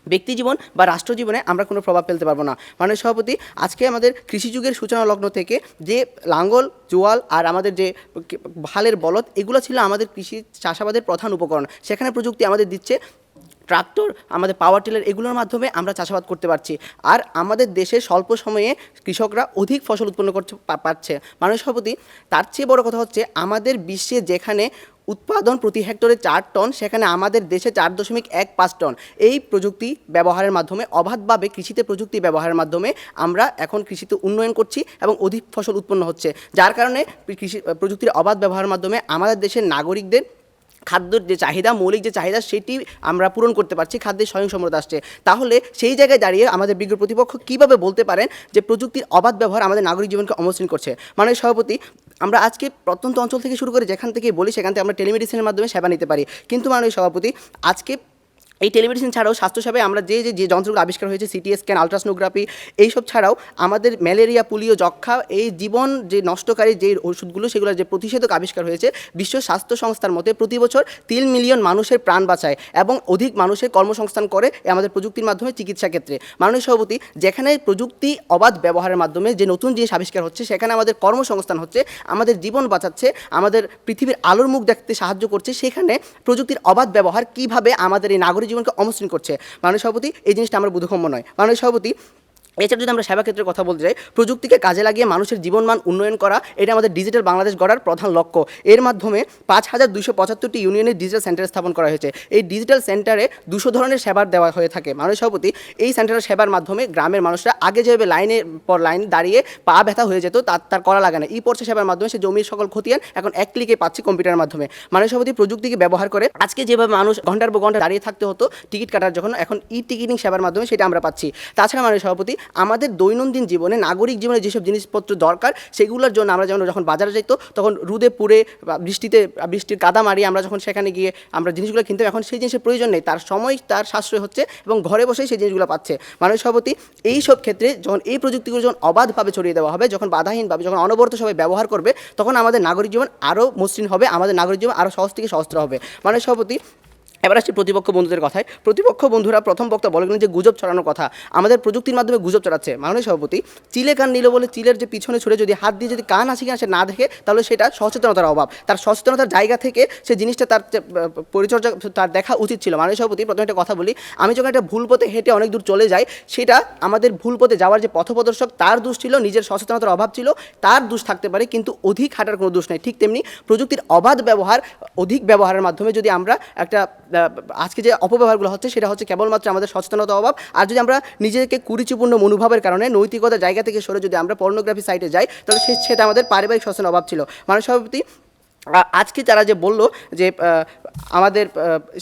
ব্যক্তি জীবন বা রাষ্ট্র জীবনে আমরা কোনো প্রভাব ফেলতে পারবো না। মাননীয় সভাপতি, আজকে আমাদের কৃষি যুগের সূচনা লগ্ন থেকে যে লাঙ্গল, জোয়াল আর আমাদের যে হালের বলদ, এগুলো ছিল আমাদের কৃষি চাষাবাদের প্রধান উপকরণ। সেখানে প্রযুক্তি আমাদের দিচ্ছে ট্রাক্টর, আমাদের পাওয়ার টিলার, এগুলোর মাধ্যমে আমরা চাষাবাদ করতে পারছি। আর আমাদের দেশে স্বল্প সময়ে কৃষকরা অধিক ফসল উৎপন্ন করতে পারছে। মাননীয় সভাপতি, তার চেয়ে বড় কথা হচ্ছে আমাদের বিশ্বে যেখানে উৎপাদন প্রতি হেক্টরে 4 টন, সেখানে আমাদের দেশে 4.15 টন। এই প্রযুক্তি ব্যবহারের মাধ্যমে, অবাধভাবে কৃষিতে প্রযুক্তি ব্যবহারের মাধ্যমে আমরা এখন কৃষিতে উন্নয়ন করছি এবং অধিক ফসল উৎপন্ন হচ্ছে, যার কারণে কৃষি প্রযুক্তির অবাধ ব্যবহারের মাধ্যমে আমাদের দেশের নাগরিকদের খাদ্যের যে চাহিদা, মৌলিক যে চাহিদা, সেটি আমরা পূরণ করতে পারছি, খাদ্যের স্বয়ংসম্পূর্ণতা আসছে। তাহলে সেই জায়গায় দাঁড়িয়ে আমাদের বিজ্ঞ প্রতিপক্ষ কীভাবে বলতে পারেন যে প্রযুক্তির অবাধ ব্যবহার আমাদের নাগরিক জীবনকে অমসৃণ করছে? মাননীয় সভাপতি, আমরা আজকে প্রত্যন্ত অঞ্চল থেকে শুরু করে যেখান থেকে বলি, সেখান থেকে আমরা টেলিমেডিসিনের মাধ্যমে সেবা নিতে পারি। কিন্তু মাননীয় সভাপতি, আজকে এই টেলিমেডিসিন ছাড়াও স্বাস্থ্যসেবায় আমরা যে যন্ত্রগুলো আবিষ্কার হয়েছে, সিটি স্ক্যান, আলট্রাসোনোগ্রাফি, এইসব ছাড়াও আমাদের ম্যালেরিয়া, পোলিও, যক্ষ্মা, এই জীবন যে নষ্টকারী যে ওষুধগুলো, সেগুলোর যে প্রতিষেধক আবিষ্কার হয়েছে, বিশ্ব স্বাস্থ্য সংস্থার মতে প্রতি বছর 3 মিলিয়ন মানুষের প্রাণ বাঁচায় এবং অধিক মানুষের কর্মসংস্থান করে আমাদের প্রযুক্তির মাধ্যমে চিকিৎসা ক্ষেত্রে। মাননীয় সভাপতি, যেখানে প্রযুক্তি অবাধ ব্যবহারের মাধ্যমে যে নতুন জিনিস আবিষ্কার হচ্ছে, সেখানে আমাদের কর্মসংস্থান হচ্ছে, আমাদের জীবন বাঁচাচ্ছে, আমাদের পৃথিবীর আলোর মুখ দেখতে সাহায্য করছে, সেখানে প্রযুক্তির অবাধ ব্যবহার কীভাবে আমাদের এই নাগরিক জীবনকে অমসৃণ করছে? মাননীয় সভাপতি, এই জিনিসটা আমার বোধগম্য নয়। মাননীয় সভাপতি, এছাড়া যদি আমরা সেবা ক্ষেত্রের কথা বলতে চাই, প্রযুক্তিকে কাজে লাগিয়ে মানুষের জীবনমান উন্নয়ন করা, এটা আমাদের ডিজিটাল বাংলাদেশ গড়ার প্রধান লক্ষ্য। এর মাধ্যমে 5275টি ইউনিয়নের ডিজিটাল সেন্টার স্থাপন করা হয়েছে। এই ডিজিটাল সেন্টারে 200 ধরনের সেবার দেওয়া হয়ে থাকে। মাননীয় সভাপতি, এই সেন্টারের সেবার মাধ্যমে গ্রামের মানুষরা আগে যেভাবে লাইনের পর লাইন দাঁড়িয়ে পা ব্যথা হয়ে যেত, তার করা লাগে না। পর্চা সেবার মাধ্যমে সে জমির সকল খতিয়ান এখন এক ক্লিকে পাচ্ছে কম্পিউটারের মাধ্যমে। মাননীয় সভাপতি, প্রযুক্তিকে ব্যবহার করে আজকে যেভাবে মানুষ ঘন্টার পর ঘন্টা দাঁড়িয়ে থাকতে হতো টিকিট কাটার জন্য, এখন টিকিটিং সেবার মাধ্যমে সেটা আমরা পাচ্ছি। তাছাড়া মাননীয় সভাপতি, আমাদের দৈনন্দিন জীবনে, নাগরিক জীবনে যেসব জিনিসপত্র দরকার, সেগুলোর জন্য আমরা যখন বাজারে যাইত, তখন রোদে পুড়ে বৃষ্টির কাদা মারিয়ে আমরা যখন সেখানে গিয়ে আমরা জিনিসগুলো কিনতাম, এখন সেই জিনিসের প্রয়োজন নেই, তার সময় তার সাশ্রয় হচ্ছে এবং ঘরে বসেই সেই জিনিসগুলো পাচ্ছে। মাননীয় সভাপতি, এই সব ক্ষেত্রে যখন এই প্রযুক্তিগুলো যখন অবাধভাবে ছড়িয়ে দেওয়া হবে, যখন বাধাহীনভাবে, যখন অনবরত সবাই ব্যবহার করবে, তখন আমাদের নাগরিক জীবন আরও মসৃণ হবে, আমাদের নাগরিক জীবন আরও সহজ থেকে সহজতর হবে। মাননীয় সভাপতি, এবার আসছি প্রতিপক্ষ বন্ধুদের কথায়। প্রতিপক্ষ বন্ধুরা প্রথম বক্তা বলে গেলেন যে গুজব ছড়ানোর কথা, আমাদের প্রযুক্তির মাধ্যমে গুজব ছড়াচ্ছে। মাননীয় সভাপতি, চিলে কান নিল বলে চিলের যে পিছনে ছুড়ে যদি হাত দিয়ে যদি কান আসি কিনা সে না দেখে, তাহলে সেটা সচেতনতার অভাব। তার সচেতনতার জায়গা থেকে সে জিনিসটা তার পরিচর্যা তার দেখা উচিত ছিল। মাননীয় সভাপতি, প্রথমে একটা কথা বলি, আমি যখন একটা ভুল পথে হেঁটে অনেক দূর চলে যাই, সেটা আমাদের ভুল পথে যাওয়ার যে পথপ্রদর্শক, তার দোষ ছিল, নিজের সচেতনতার অভাব ছিল, তার দোষ থাকতে পারে, কিন্তু অধিক হাঁটার কোনো দোষ নেই। ঠিক তেমনি প্রযুক্তির অবাধ ব্যবহার, অধিক ব্যবহারের মাধ্যমে যদি আমরা একটা আজকে যে অপব্যবহারগুলো হচ্ছে, সেটা হচ্ছে কেবলমাত্র আমাদের সচেতনতার অভাব। আর যদি আমরা নিজেকে কুরুচিপূর্ণ মনোভাবের কারণে নৈতিকতার জায়গা থেকে সরে যদি আমরা পর্নোগ্রাফি সাইটে যাই, তাহলে সেটা আমাদের পারিবারিক সচেতন অভাব ছিল। মাননীয় সভাপতি, আজকে যারা যে বলল যে আমাদের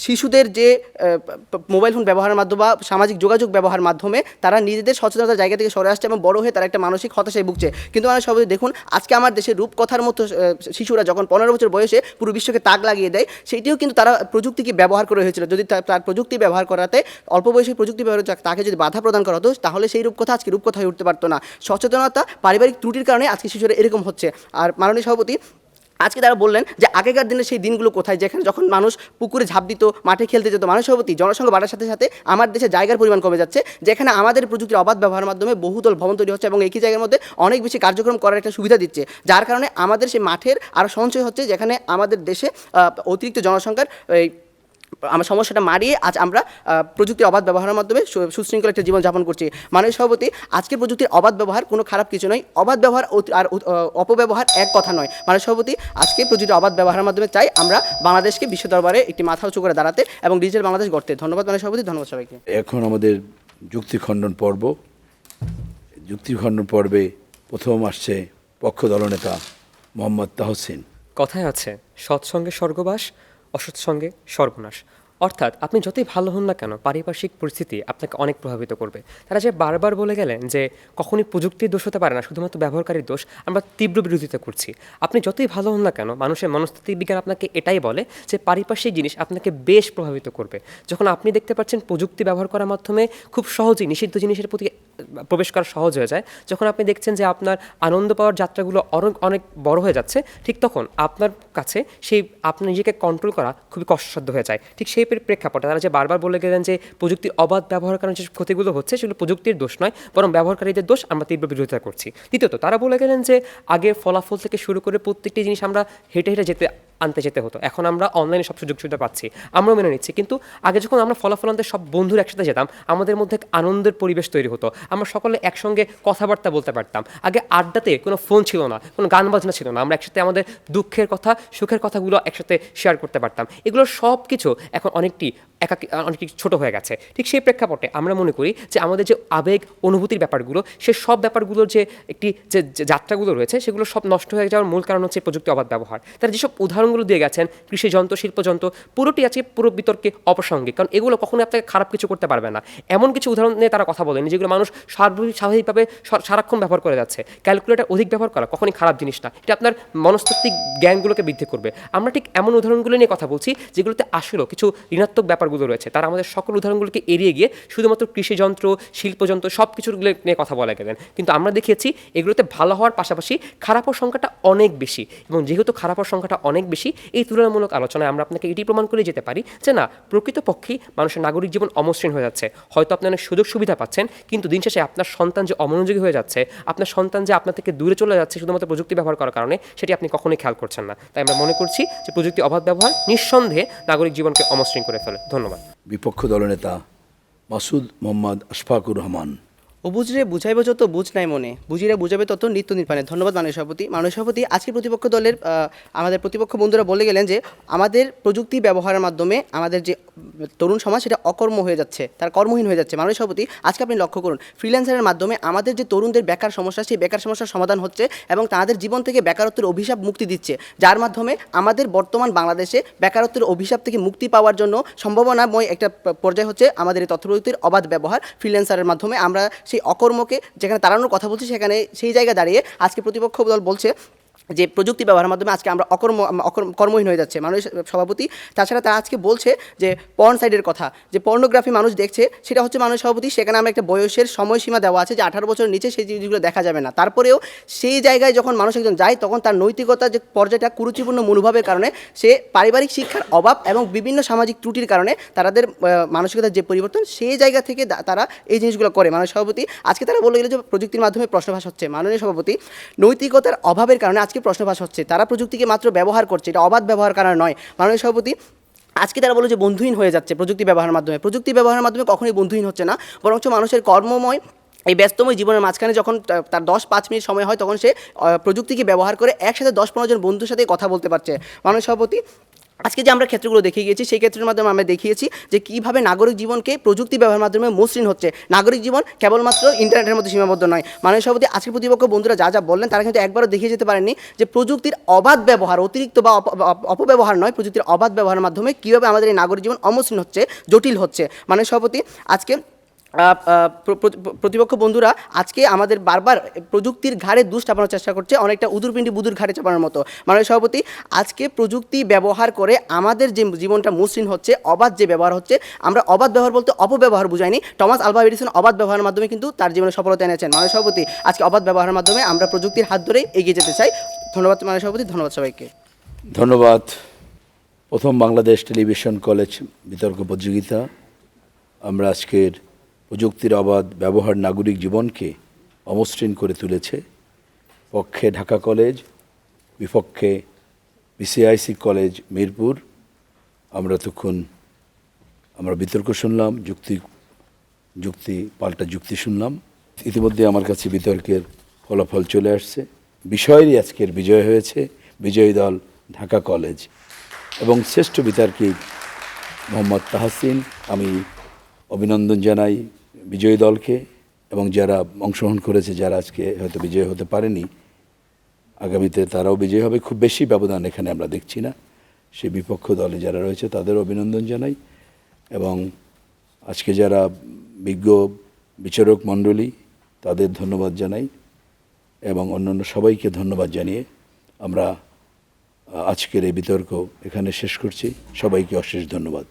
শিশুদের যে মোবাইল ফোন ব্যবহারের মাধ্যমে বা সামাজিক যোগাযোগ ব্যবহারের মাধ্যমে তারা নিজেদের সচেতনতার জায়গা থেকে সরে আসছে এবং বড় হয়ে তারা একটা মানসিক হতাশায় ভুগছে। কিন্তু আমরা সবাই দেখুন, আজকে আমার দেশের রূপকথার মতো শিশুরা যখন 15 বছর বয়সে পুরো বিশ্বকে তাক লাগিয়ে দেয়, সেটিও কিন্তু তারা প্রযুক্তিকে ব্যবহার করে হয়েছিল। যদি তার প্রযুক্তি ব্যবহার করাতে, অল্প বয়সে প্রযুক্তি ব্যবহার তাকে যদি বাধা প্রদান করা হতো, তাহলে সেই রূপকথা আজকে রূপকথা হয়ে উঠতে পারতো না। সচেতনতা, পারিবারিক ত্রুটির কারণে আজকে শিশুরা এরকম হচ্ছে। আর মাননীয় সভাপতি, আজকে তারা বললেন যে আগেকার দিনে সেই দিনগুলো কোথায়, যেখানে যখন মানুষ পুকুরে ঝাঁপ দিত, মাঠে খেলতে যেত। মাননীয় সভাপতি, জনসংখ্যা বাড়ার সাথে সাথে আমার দেশে জায়গার পরিমাণ কমে যাচ্ছে, যেখানে আমাদের প্রযুক্তির অবাধ ব্যবহারের মাধ্যমে বহুতল ভবন তৈরি হচ্ছে এবং একই জায়গার মধ্যে অনেক বেশি কার্যক্রম করার একটা সুবিধা দিচ্ছে, যার কারণে আমাদের সেই মাঠের আরও সঞ্চয় হচ্ছে, যেখানে আমাদের দেশে অতিরিক্ত জনসংখ্যার আমার সমস্যাটা মারিয়ে আজ আমরা প্রযুক্তির অবাধ ব্যবহারের মাধ্যমে সুশৃঙ্খল একটা জীবন যাপন করছি। মাননীয় সভাপতি, আজকের প্রযুক্তির অবাধ ব্যবহার কোনো খারাপ কিছু নয়। অবাধ ব্যবহার আর অপব্যবহার এক কথা নয়। মাননীয় সভাপতি, আজকে প্রযুক্তির অবাধ ব্যবহারের মাধ্যমে চাই আমরা বাংলাদেশকে বিশ্ব দরবারে একটি মাথা উঁচু করে দাঁড়াতে এবং ডিজিটাল বাংলাদেশ গড়তে। ধন্যবাদ মাননীয় সভাপতি, ধন্যবাদ সবাইকে। এখন আমাদের যুক্তি খণ্ডন পর্ব। যুক্তি খণ্ডন পর্বে প্রথম আসছে পক্ষ দলনেতা মোহাম্মদ তাহসিন। কথায় আছে সৎসঙ্গে স্বর্গবাস, অসৎসঙ্গে সর্বনাশ। অর্থাৎ আপনি যতই ভালো হন না কেন, পারিপার্শ্বিক পরিস্থিতি আপনাকে অনেক প্রভাবিত করবে। তারা যে বারবার বলে গেলেন যে কখনই প্রযুক্তির দোষ হতে পারে না, শুধুমাত্র ব্যবহারকারীর দোষ, আমরা তীব্র বিরোধিতা করছি। আপনি যতই ভালো হন না কেন, মানুষের মনস্তাত্ত্বিক বিজ্ঞান আপনাকে এটাই বলে যে পারিপার্শ্বিক জিনিস আপনাকে বেশ প্রভাবিত করবে। যখন আপনি দেখতে পাচ্ছেন প্রযুক্তি ব্যবহার করার মাধ্যমে খুব সহজেই নিষিদ্ধ জিনিসের প্রতি প্রবেশ করা সহজ হয়ে যায়, যখন আপনি দেখছেন যে আপনার আনন্দ পাওয়ার যাত্রাগুলো অনেক বড় হয়ে যাচ্ছে, ঠিক তখন আপনার কাছে সেই আপনার নিজেকে কন্ট্রোল করা খুবই কষ্টসাধ্য হয়ে যায়। ঠিক সেই প্রেক্ষাপটে তারা যে বারবার বলে গেলেন যে প্রযুক্তির অবাধ ব্যবহারের কারণে যে ক্ষতিগুলো হচ্ছে সেগুলো প্রযুক্তির দোষ নয়, বরং ব্যবহারকারীদের দোষ, আমরা তীব্র বিরোধিতা করছি। দ্বিতীয়ত তারা বলে গেলেন যে আগে ফলাফল থেকে শুরু করে প্রত্যেকটি জিনিস আমরা হেঁটে হেঁটে আনতে যেতে হতো, এখন আমরা অনলাইনে সব সুযোগ সুবিধা পাচ্ছি, আমরাও মেনে নিচ্ছি। কিন্তু আগে যখন আমরা ফলাফল আনতে সব বন্ধুরা একসাথে যেতাম, আমাদের মধ্যে এক আনন্দের পরিবেশ তৈরি হতো, আমরা সকলে একসঙ্গে কথাবার্তা বলতে পারতাম। আগে আড্ডাতে কোনো ফোন ছিল না, কোনো গান বাজনা ছিল না, আমরা একসাথে আমাদের দুঃখের কথা, সুখের কথাগুলো একসাথে শেয়ার করতে পারতাম। এগুলো সব কিছু এখন অনেকটি ছোট হয়ে গেছে। ঠিক সেই প্রেক্ষাপটে আমরা মনে করি যে আমাদের যে আবেগ অনুভূতির ব্যাপারগুলো, সে সব ব্যাপারগুলোর যে যাত্রাগুলো রয়েছে, সেগুলো সব নষ্ট হয়ে যাওয়ার মূল কারণ হচ্ছে প্রযুক্তি অবাধ ব্যবহার। তারা যেসব উদাহরণগুলো দিয়ে গেছেন, কৃষি যন্ত্র, শিল্পযন্ত্র, পুরোটি আছে পুরো বিতর্কে অপ্রাসঙ্গিক, কারণ এগুলো কখনোই আপনাকে খারাপ কিছু করতে পারবে না। এমন কিছু উদাহরণ নিয়ে তারা কথা বলেন যেগুলো মানুষ স্বাভাবিকভাবে সারাক্ষণ ব্যবহার করে যাচ্ছে। ক্যালকুলেটর অধিক ব্যবহার করা কখনই খারাপ জিনিস না, এটা আপনার মনস্তাত্ত্বিক জ্ঞানগুলোকে বৃদ্ধি করবে। আমরা ঠিক এমন উদাহরণগুলো নিয়ে কথা বলছি যেগুলোতে আসলেও কিছু ঋণাত্মক ব্যাপারগুলো রয়েছে। তারা আমাদের সকল উদাহরণগুলোকে এড়িয়ে গিয়ে শুধুমাত্র কৃষিযন্ত্র, শিল্পযন্ত্র সব কিছুর নিয়ে কথা বলে গেলেন। কিন্তু আমরা দেখিয়েছি এগুলোতে ভালো হওয়ার পাশাপাশি খারাপ হওয়ার সংখ্যাটা অনেক বেশি, এবং যেহেতু খারাপ হওয়ার সংখ্যাটা অনেক বেশি, এই তুলনামূলক আলোচনায় আমরা আপনাকে এটি প্রমাণ করে যেতে পারি যে না, প্রকৃতপক্ষেই মানুষের নাগরিক জীবন অমসৃণ হয়ে যাচ্ছে। হয়তো আপনি অনেক সুযোগ সুবিধা পাচ্ছেন, কিন্তু দিন শেষে আপনার সন্তান যে অমনোযোগী হয়ে যাচ্ছে, আপনার সন্তান যে আপনার থেকে দূরে চলে যাচ্ছে শুধুমাত্র প্রযুক্তি ব্যবহার করার কারণে, সেটি আপনি কখনোই খেয়াল করছেন না। তাই আমরা মনে করছি যে প্রযুক্তি অবাধ ব্যবহার নিঃসন্দেহে নাগরিক জীবনকে অমসৃণ করে ফেলে। ধন্যবাদ। বিপক্ষ দলনেতা মাসুদ মোহাম্মদ আশফাকুর রহমান। ও বুঝরে বুঝাইব যত বুঝ নাই মনে, বুঝিরে বুঝাবে তত নিত্য নির্বাণে। ধন্যবাদ মাননীয় সভাপতি। মাননীয় সভাপতি, আজকে প্রতিপক্ষ দলের আমাদের প্রতিপক্ষ বন্ধুরা বলে গেলেন যে আমাদের প্রযুক্তি ব্যবহারের মাধ্যমে আমাদের যে তরুণ সমাজ সেটা অকর্ম হয়ে যাচ্ছে, তার কর্মহীন হয়ে যাচ্ছে। মাননীয় সভাপতি, আজকে আপনি লক্ষ্য করুন, ফ্রিল্যান্সারের মাধ্যমে আমাদের যে তরুণদের বেকার সমস্যা, সেই বেকার সমস্যার সমাধান হচ্ছে এবং তাদের জীবন থেকে বেকারত্বের অভিশাপ মুক্তি দিচ্ছে, যার মাধ্যমে আমাদের বর্তমান বাংলাদেশে বেকারত্বের অভিশাপ থেকে মুক্তি পাওয়ার জন্য সম্ভাবনাময় একটা পর্যায় হচ্ছে আমাদের এই তথ্য প্রযুক্তির অবাধ ব্যবহার। ফ্রিল্যান্সারের মাধ্যমে আমরা সেই অকর্মকে যেখানে তাড়ানোর কথা বলছি, সেখানে সেই জায়গায় দাঁড়িয়ে আজকে প্রতিপক্ষ দল বলছে যে প্রযুক্তি ব্যবহারের মাধ্যমে আজকে আমরা কর্মহীন হয়ে যাচ্ছে। মাননীয় সভাপতি, তাছাড়া তারা আজকে বলছে যে পর্ন সাইডের কথা, যে পর্নোগ্রাফি মানুষ দেখছে, সেটা হচ্ছে মাননীয় সভাপতি, সেখানে আমরা একটা বয়সের সময়সীমা দেওয়া আছে যে 18 বছরের নিচে সেই জিনিসগুলো দেখা যাবে না। তারপরেও সেই জায়গায় যখন মানুষ একজন যায়, তখন তার নৈতিকতার যে পর্যায়টা, কুরুচিপূর্ণ মনোভাবের কারণে, সে পারিবারিক শিক্ষার অভাব এবং বিভিন্ন সামাজিক ত্রুটির কারণে তাদের মানসিকতার যে পরিবর্তন, সেই জায়গা থেকে তারা এই জিনিসগুলো করে। মাননীয় সভাপতি, আজকে তারা বলে গেল যে প্রযুক্তির মাধ্যমে প্রশ্নভাস হচ্ছে। মাননীয় সভাপতি, নৈতিকতার অভাবের কারণে আজকে প্রশ্নভাস হচ্ছে, তারা প্রযুক্তিকে মাত্র ব্যবহার করছে, এটা অবাধ ব্যবহার কারণ নয়। মাননীয় সভাপতি, আজকে তারা বলে যে বন্ধুহীন হয়ে যাচ্ছে প্রযুক্তি ব্যবহারের মাধ্যমে। প্রযুক্তি ব্যবহারের মাধ্যমে কখনোই বন্ধুহীন হচ্ছে না, বরঞ্চ মানুষের কর্মময় এই ব্যস্তময় জীবনের মাঝখানে যখন তার 10-5 মিনিট সময় হয়, তখন সে প্রযুক্তিকে ব্যবহার করে একসাথে 10-15 জন বন্ধুর সাথে কথা বলতে পারছে। মাননীয় সভাপতি, আজকে যে আমরা ক্ষেত্রগুলো দেখিয়ে গিয়েছি, সেই ক্ষেত্রের মাধ্যমে আমরা দেখিয়েছি যে কীভাবে নাগরিক জীবনকে প্রযুক্তি ব্যবহারের মাধ্যমে মসৃণ হচ্ছে। নাগরিক জীবন কেবলমাত্র ইন্টারনেটের মধ্যে সীমাবদ্ধ নয়। মাননীয় সভাপতি, আজকের প্রতিপক্ষ বন্ধুরা যা বললেন, তারা কিন্তু একবারও দেখিয়ে যেতে পারেননি যে প্রযুক্তির অবাধ ব্যবহার, অতিরিক্ত বা অপব্যবহার নয়, প্রযুক্তির অবাধ ব্যবহারের মাধ্যমে কীভাবে আমাদের এই নাগরিক জীবন অমসৃণ হচ্ছে, জটিল হচ্ছে। মাননীয় সভাপতি, আজকে প্রতিপক্ষ বন্ধুরা আজকে আমাদের বারবার প্রযুক্তির ঘাড়ে দুষ চাপানোর চেষ্টা করছে, অনেকটা উদুরপিণ্ডি বুদুর ঘাড়ে চাপানোর মতো। মাননীয় সভাপতি, আজকে প্রযুক্তি ব্যবহার করে আমাদের যে জীবনটা মসৃণ হচ্ছে, অবাধ যে ব্যবহার হচ্ছে, আমরা অবাধ ব্যবহার বলতে অপব্যবহার বুঝাইনি। টমাস আলভা এডিসন অবাধ ব্যবহারের মাধ্যমে কিন্তু তার জীবনে সফলতা এনেছেন। মাননীয় সভাপতি, আজকে অবাধ ব্যবহারের মাধ্যমে আমরা প্রযুক্তির হাত ধরেই এগিয়ে যেতে চাই। ধন্যবাদ মাননীয় সভাপতি, ধন্যবাদ সবাইকে। ধন্যবাদ। প্রথম বাংলাদেশ টেলিভিশন কলেজ বিতর্ক প্রতিযোগিতা। আমরা আজকের প্রযুক্তির অবাধ ব্যবহার নাগরিক জীবনকে অমসৃণ করে তুলেছে। পক্ষে ঢাকা কলেজ, বিপক্ষে বিসিআইসি কলেজ মিরপুর। আমরা তখন আমরা বিতর্ক শুনলাম, যুক্তি পাল্টা যুক্তি শুনলাম। ইতিমধ্যে আমার কাছে বিতর্কের ফলাফল চলে আসছে। বিষয়েরই আজকের বিজয় হয়েছে, বিজয়ী দল ঢাকা কলেজ এবং শ্রেষ্ঠ বিতর্কী মোহাম্মদ তাহসিন। আমি অভিনন্দন জানাই বিজয়ী দলকে এবং যারা অংশগ্রহণ করেছে, যারা আজকে হয়তো বিজয় হতে পারেনি, আগামীতে তারাও বিজয়ী হবে। খুব বেশি ব্যবধান এখানে আমরা দেখছি না। সেই বিপক্ষ দলে যারা রয়েছে তাদেরও অভিনন্দন জানাই এবং আজকে যারা বিজ্ঞ বিচারক মণ্ডলী তাদের ধন্যবাদ জানাই এবং অন্যান্য সবাইকে ধন্যবাদ জানিয়ে আমরা আজকের এই বিতর্ক এখানে শেষ করছি। সবাইকে অশেষ ধন্যবাদ।